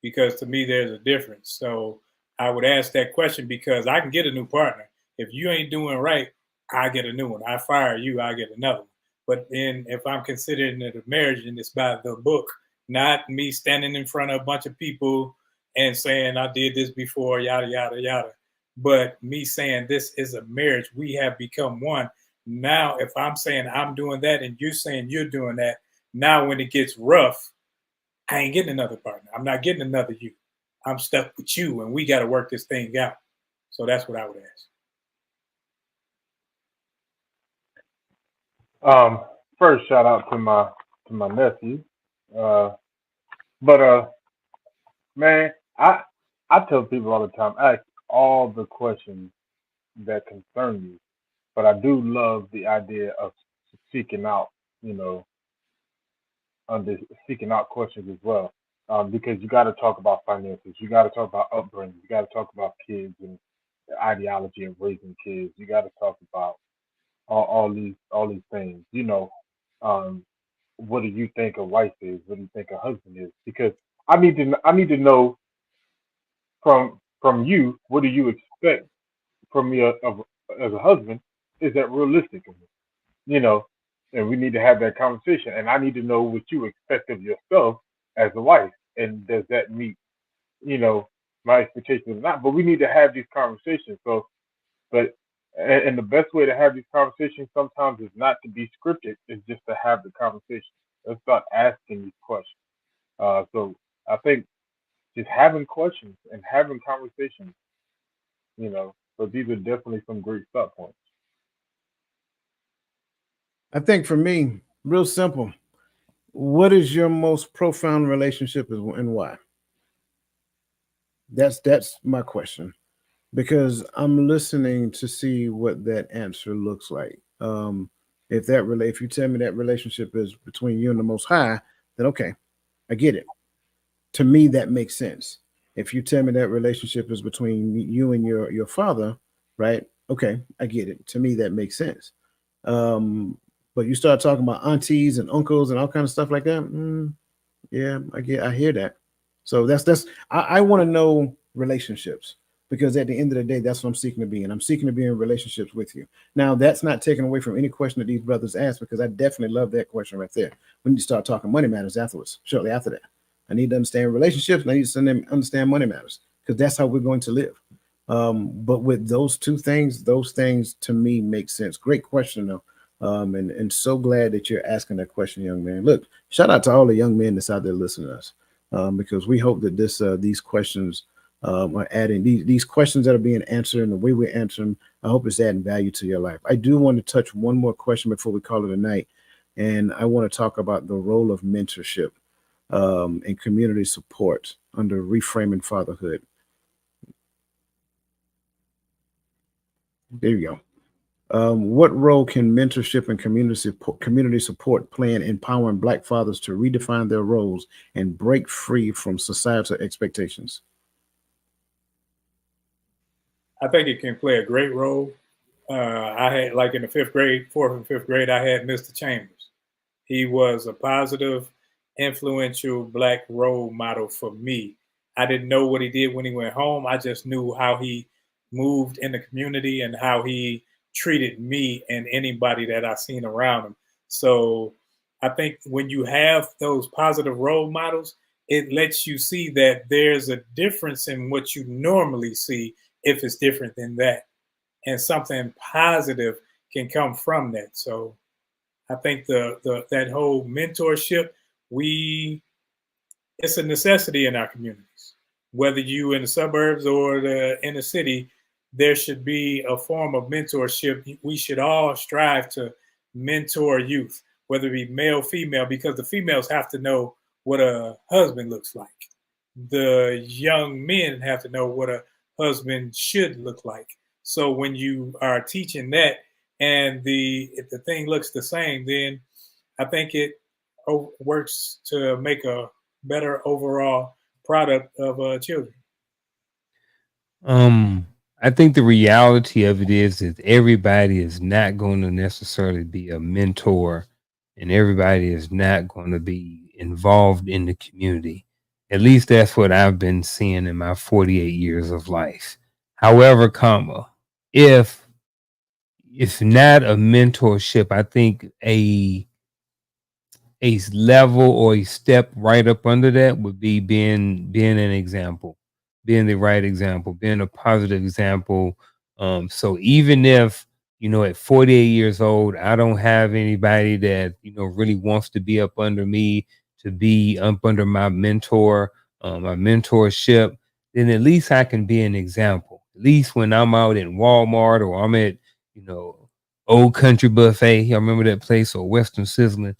Because to me there's a difference. So I would ask that question because I can get a new partner. If you ain't doing right, I get a new one. I fire you, I get another one. But then if I'm considering it a marriage and it's by the book, not me standing in front of a bunch of people and saying I did this before, yada yada yada. But me saying this is a marriage, we have become one. Now, if I'm saying I'm doing that and you're saying you're doing that, now when it gets rough, I ain't getting another partner. I'm not getting another you. I'm stuck with you, and we got to work this thing out. So that's what I would ask. First, shout out to my nephew. Uh, but man, I tell people all the time, ask all the questions that concern you. But I do love the idea of seeking out, you know, under seeking out questions as well. Because you got to talk about finances, you got to talk about upbringing, you got to talk about kids and the ideology of raising kids. You got to talk about all these things. Um, what do you think a wife is? What do you think a husband is? Because I need to know from you, what do you expect from me as a husband? Is that realistic? You know, and we need to have that conversation. And I need to know what you expect of yourself as a wife, and does that meet, you know, my expectations or not? But we need to have these conversations. So, but and the best way to have these conversations sometimes is not to be scripted; it's just to have the conversation. Let's start asking these questions. So I think just having questions and having conversations, you know. So these are definitely some great start points. I think for me, real simple. What is your most profound relationship and why? That's my question because I'm listening to see what that answer looks like. If you tell me that relationship is between you and the Most High, then okay, I get it. To me, that makes sense. If you tell me that relationship is between you and your father, right? Okay, I get it. To me, that makes sense. Um, but you start talking about aunties and uncles and all kind of stuff like that. Yeah, I hear that. So I want to know relationships because at the end of the day, that's what I'm seeking to be, and I'm seeking to be in relationships with you. Now, that's not taken away from any question that these brothers asked because I definitely love that question right there. We need to start talking money matters afterwards. Shortly after that, I need to understand relationships. And I need to understand money matters because that's how we're going to live. But with those two things, those things to me make sense. Great question though. And so glad that you're asking that question, young man. Look, shout out to all the young men that's out there listening to us, because we hope that these questions are adding these questions that are being answered and the way we're answering. I hope it's adding value to your life. I do want to touch one more question before we call it a night, and I want to talk about the role of mentorship and community support under reframing fatherhood. There you go. What role can mentorship and community support play in empowering Black fathers to redefine their roles and break free from societal expectations? I think it can play a great role. I had, like in the fifth grade, fourth and fifth grade, I had Mr. Chambers. He was a positive, influential Black role model for me. I didn't know what he did when he went home. I just knew how he moved in the community and how he treated me and anybody that I seen around him. So I think when you have those positive role models, it lets you see that there's a difference in what you normally see if it's different than that. And something positive can come from that. So I think the that whole mentorship, we it's a necessity in our communities. Whether you in the suburbs or the inner city, there should be a form of mentorship. We should all strive to mentor youth, whether it be male, female, because the females have to know what a husband looks like. The young men have to know what a husband should look like. So when you are teaching that and the if the thing looks the same, then I think it works to make a better overall product of children. I think the reality of it is that everybody is not going to necessarily be a mentor, and everybody is not going to be involved in the community. At least that's what I've been seeing in my 48 years of life. However, comma, if it's not a mentorship, I think a level or a step right up under that would be being an example, being the right example, being a positive example. So even if at 48 years old, I don't have anybody that really wants to be up under me, to be up under my mentor, my mentorship, then at least I can be an example. At least when I'm out in Walmart or I'm at you know Old Country Buffet, I remember that place, or Western Sizzling.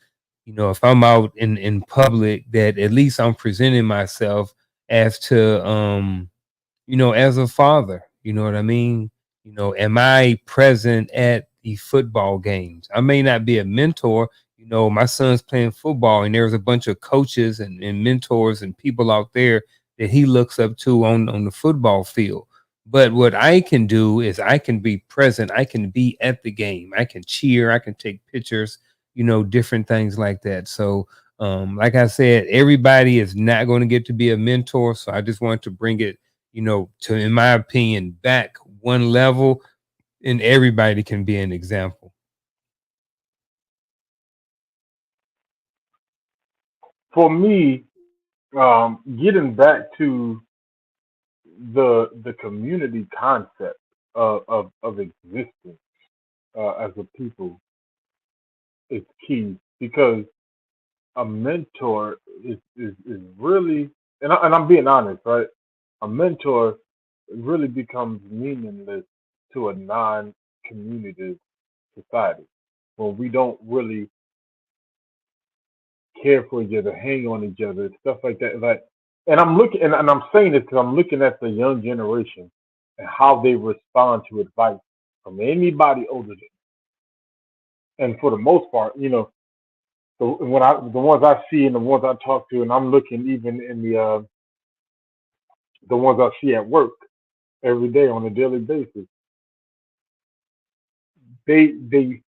If I'm out in public, that at least I'm presenting myself as to as a father. You know what I mean? Am I present at the football games? I may not be a mentor. My son's playing football, and there's a bunch of coaches and mentors and people out there that he looks up to on the football field. But what I can do is I can be present. I can be at the game. I can cheer. I can take pictures, different things like that. So, like I said, everybody is not going to get to be a mentor. So I just want to bring it to, in my opinion, back one level, and everybody can be an example. For me, getting back to the community concept of existence as a people is key, because a mentor is really, and I'm being honest, right? A mentor really becomes meaningless to a non-community society when we don't really care for each other, hang on each other, stuff like that. Like, and I'm looking, and I'm saying this because I'm looking at the young generation and how they respond to advice from anybody older than. And for the most part, the ones I see and the ones I talk to, and I'm looking even in the ones I see at work every day on a daily basis, they they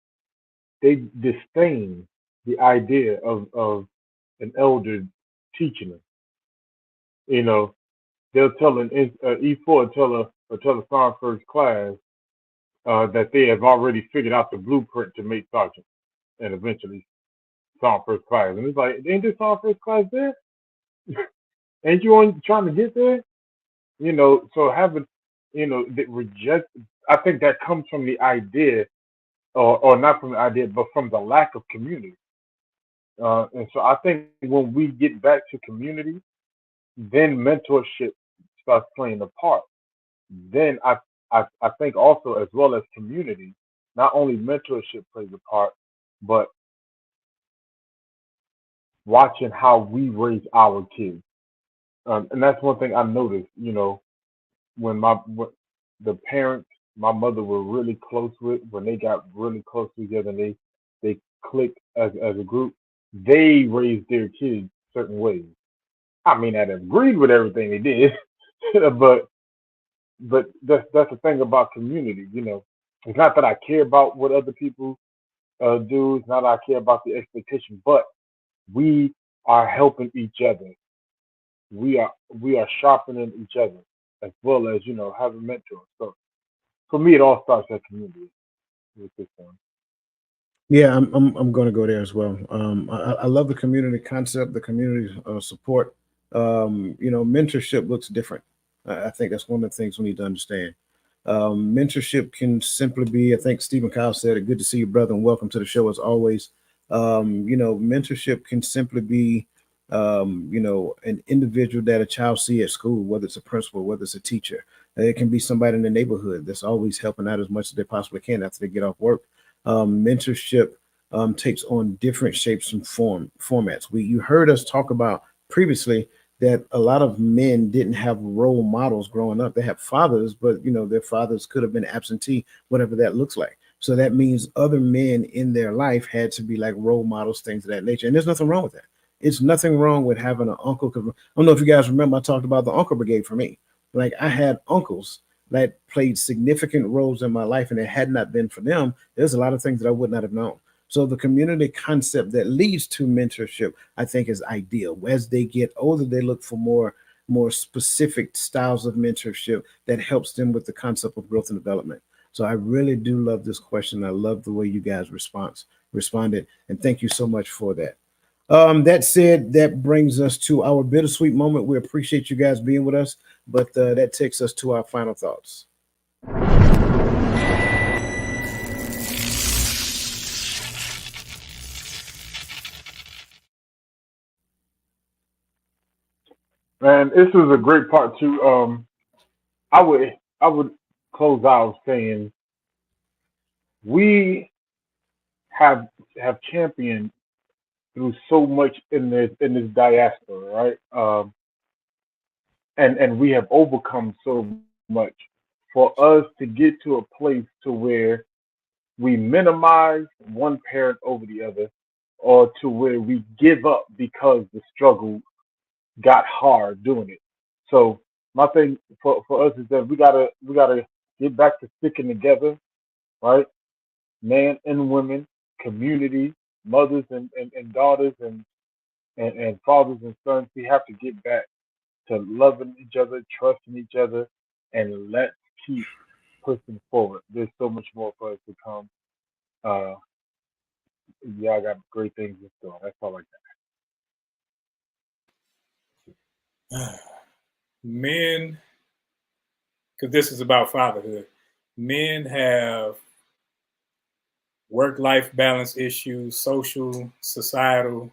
they disdain the idea of an elder teaching them. You know, they'll tell an E4 tell a Psalm first class that they have already figured out the blueprint to make sergeant and eventually Psalm first class. And it's like, ain't this Psalm first class there? Ain't you on trying to get there? So having, that reject. I think that comes from the idea, or not from the idea, but from the lack of community. And so I think when we get back to community, then mentorship starts playing a part. Then I think also, as well as community, not only mentorship plays a part, but watching how we raise our kids. And that's one thing I noticed, when the parents my mother were really close with, when they got really close together and they clicked as a group, they raised their kids certain ways. I mean, I agreed with everything they did, but that's the thing about community. It's not that I care about what other people do. It's not that I care about the expectation, but we are helping each other. We are sharpening each other, as well as having mentors. So for me, it all starts at community with this one. Yeah, I'm going to go there as well. I love the community concept, the community support. Mentorship looks different. I think that's one of the things we need to understand. Mentorship can simply be, I think Stephen Kyle said it, good to see you, brother, and welcome to the show as always. Mentorship can simply be, an individual that a child see at school, whether it's a principal, whether it's a teacher. It can be somebody in the neighborhood that's always helping out as much as they possibly can after they get off work. Mentorship takes on different shapes and formats. You heard us talk about previously that a lot of men didn't have role models growing up. They have fathers, but their fathers could have been absentee, whatever that looks like. So that means other men in their life had to be like role models, things of that nature. And there's nothing wrong with that. It's nothing wrong with having an uncle. I don't know if you guys remember, I talked about the uncle brigade for me. Like I had uncles that played significant roles in my life, and it had not been for them, there's a lot of things that I would not have known. So the community concept that leads to mentorship, I think, is ideal. As they get older, they look for more specific styles of mentorship that helps them with the concept of growth and development. So I really do love this question. I love the way you guys responded, and thank you so much for that. That said, that brings us to our bittersweet moment. We appreciate you guys being with us, but that takes us to our final thoughts. Man, this is a great part too. I would close out saying we have championed through so much in this diaspora, right? And we have overcome so much. For us to get to a place to where we minimize one parent over the other, or to where we give up because the struggle got hard doing it. So my thing for us is that we gotta get back to sticking together, right? Men and women, community, mothers and daughters and fathers and sons, we have to get back to loving each other, trusting each other, and let's keep pushing forward. There's so much more for us to come. Uh, y'all got great things in store. That's all I Men, because this is about fatherhood, men have work-life balance issues, social, societal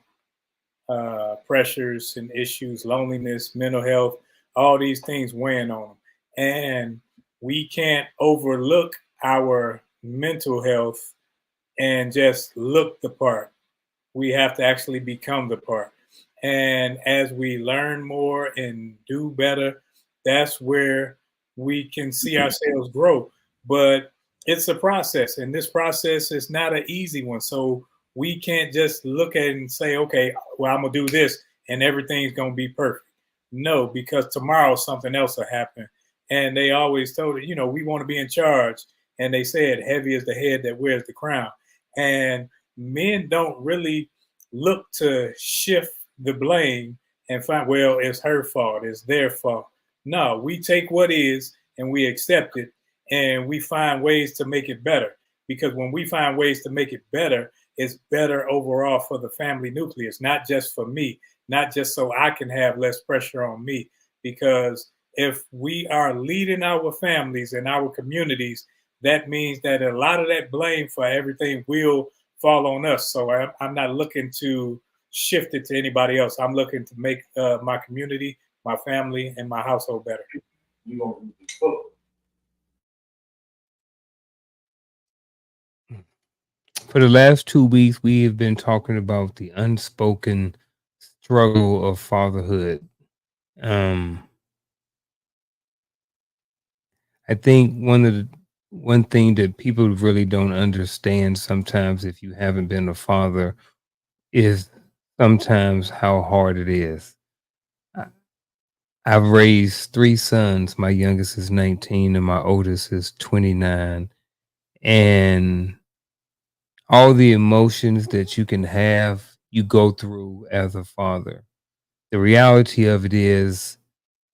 pressures and issues, loneliness, mental health, all these things weighing on them. And we can't overlook our mental health and just look the part. We have to actually become the part. And as we learn more and do better, that's where we can see ourselves grow. But it's a process, and this process is not an easy one. So we can't just look at it and say, okay, well, I'm going to do this and everything's going to be perfect. No, because tomorrow something else will happen. And they always told it, we want to be in charge. And they said, heavy is the head that wears the crown. And men don't really look to shift the blame and find, well, it's her fault, it's their fault. No, we take what is and we accept it and we find ways to make it better. Because when we find ways to make it better, it's better overall for the family nucleus, not just for me, not just so I can have less pressure on me. Because if we are leading our families and our communities, that means that a lot of that blame for everything will fall on us. So I'm not looking to shift it to anybody else. I'm looking to make my community, my family, and my household better. For the last 2 weeks, we have been talking about the unspoken struggle of fatherhood. I think one thing that people really don't understand sometimes, if you haven't been a father, is sometimes how hard it is. I- I've raised 3 sons. My youngest is 19 and my oldest is 29. And all the emotions that you can have, you go through as a father. The reality of it is,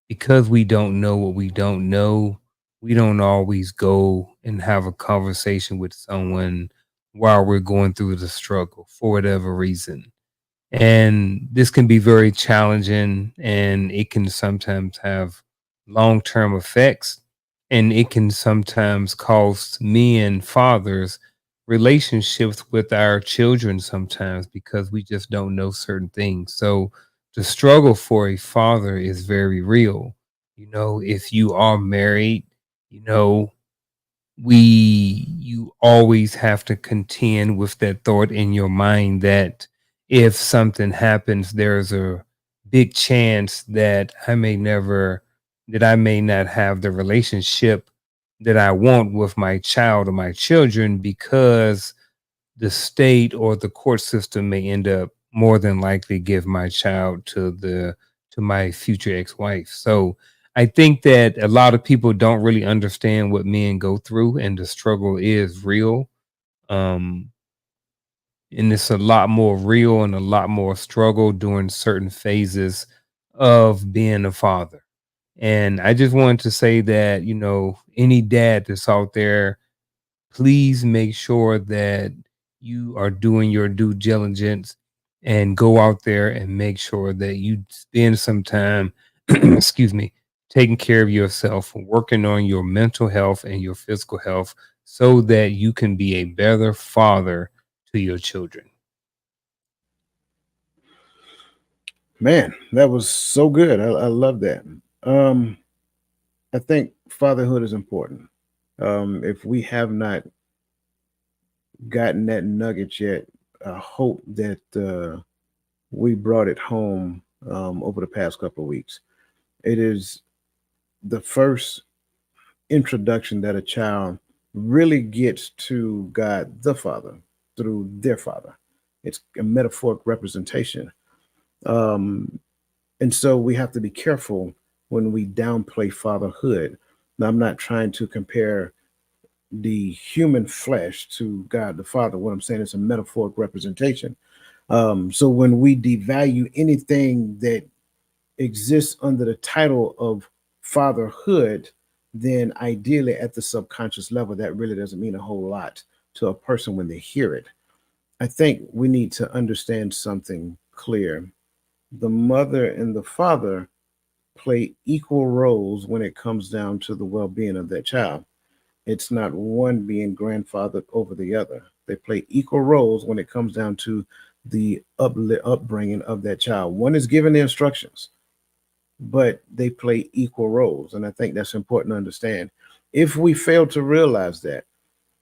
because we don't know what we don't know, we don't always go and have a conversation with someone while we're going through the struggle for whatever reason. And this can be very challenging, and it can sometimes have long term effects, and it can sometimes cost me and fathers relationships with our children sometimes because we just don't know certain things. So the struggle for a father is very real. If you are married, you know, you always have to contend with that thought in your mind that if something happens, there's a big chance that I may not have the relationship that I want with my child or my children, because the state or the court system may end up more than likely give my child to my future ex-wife. So I think that a lot of people don't really understand what men go through, and the struggle is real. Um, and it's a lot more real and a lot more struggle during certain phases of being a father. And I just wanted to say that, any dad that's out there, please make sure that you are doing your due diligence and go out there and make sure that you spend some time, excuse me, taking care of yourself, working on your mental health and your physical health so that you can be a better father to your children. Man, that was so good. I love that. I think fatherhood is important. If we have not gotten that nugget yet, I hope that we brought it home over the past couple of weeks. It is the first introduction that a child really gets to God the Father through their father. It's a metaphoric representation. Um, and so we have to be careful when we downplay fatherhood. Now, I'm not trying to compare the human flesh to God the Father. What I'm saying is a metaphoric representation. So when we devalue anything that exists under the title of fatherhood, then ideally at the subconscious level, that really doesn't mean a whole lot to a person when they hear it. I think we need to understand something clear. The mother and the father play equal roles when it comes down to the well being of that child. It's not one being grandfathered over the other. They play equal roles when it comes down to the upbringing of that child. One is given the instructions, but they play equal roles. And I think that's important to understand. If we fail to realize that,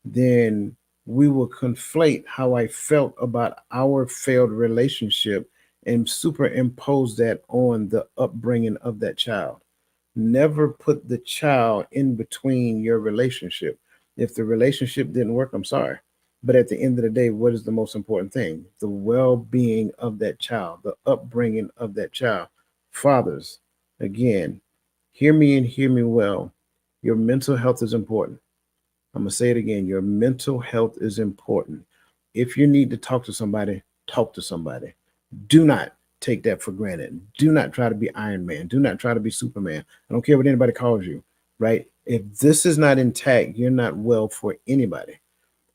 then we will conflate how I felt about our failed relationship and superimpose that on the upbringing of that child. Never put the child in between your relationship. If the relationship didn't work, I'm sorry. But at the end of the day, what is the most important thing? The well being of that child, the upbringing of that child. Fathers, again, hear me and hear me well. Your mental health is important. I'm going to say it again. Your mental health is important. If you need to talk to somebody, talk to somebody. Do not take that for granted. Do not try to be Iron Man. Do not try to be Superman. I don't care what anybody calls you, right? If this is not intact, you're not well for anybody.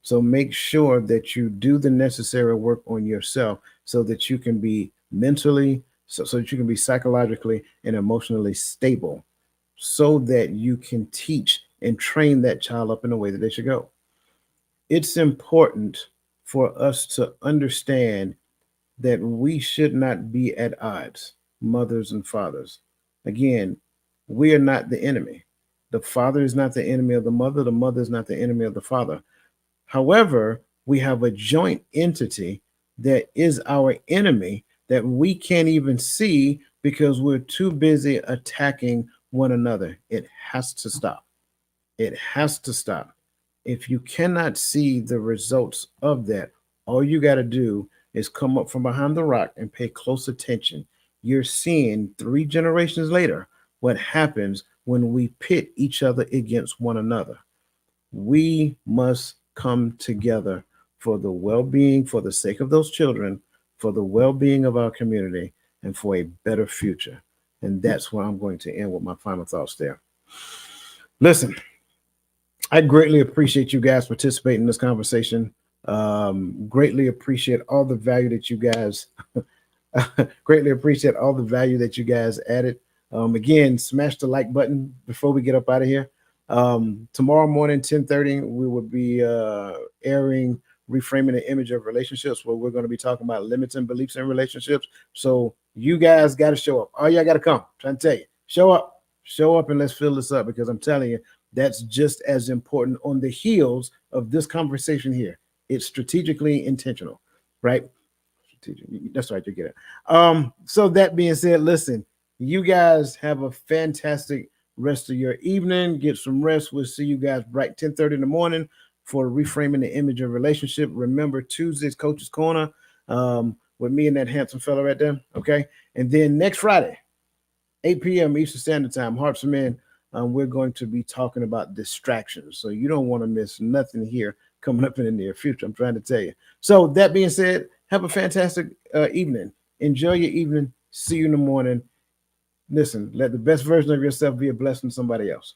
So make sure that you do the necessary work on yourself so that you can be mentally, so that you can be psychologically and emotionally stable so that you can teach and train that child up in the way that they should go. It's important for us to understand that we should not be at odds, mothers and fathers. Again, we are not the enemy. The father is not the enemy of the mother is not the enemy of the father. However, we have a joint entity that is our enemy that we can't even see because we're too busy attacking one another. It has to stop. It has to stop. If you cannot see the results of that, all you got to do is come up from behind the rock and pay close attention. You're seeing 3 generations later what happens when we pit each other against one another. We must come together for the well being, for the sake of those children, for the well being of our community, and for a better future. And that's where I'm going to end with my final thoughts there. Listen, I greatly appreciate you guys participating in this conversation. Greatly appreciate all the value that you guys greatly appreciate all the value that you guys added. Again, smash the like button before we get up out of here. Tomorrow morning, 10:30, we will be airing Reframing the Image of Relationships, where we're going to be talking about limits and beliefs in relationships. So you guys got to show up. All y'all got to come. I'm trying to tell you, show up and let's fill this up, because I'm telling you, that's just as important on the heels of this conversation here. It's strategically intentional, right? That's right, you get it. So that being said, listen, you guys have a fantastic rest of your evening. Get some rest. We'll see you guys bright 10:30 in the morning for Reframing the Image of Relationship. Remember, Tuesday's Coach's Corner with me and that handsome fella right there. Okay. And then next Friday, 8 p.m. Eastern Standard Time. Hearts of Men, we're going to be talking about distractions. So you don't want to miss nothing here coming up in the near future. I'm trying to tell you. So that being said, have a fantastic evening. Enjoy your evening. See you in the morning. Listen, let the best version of yourself be a blessing to somebody else.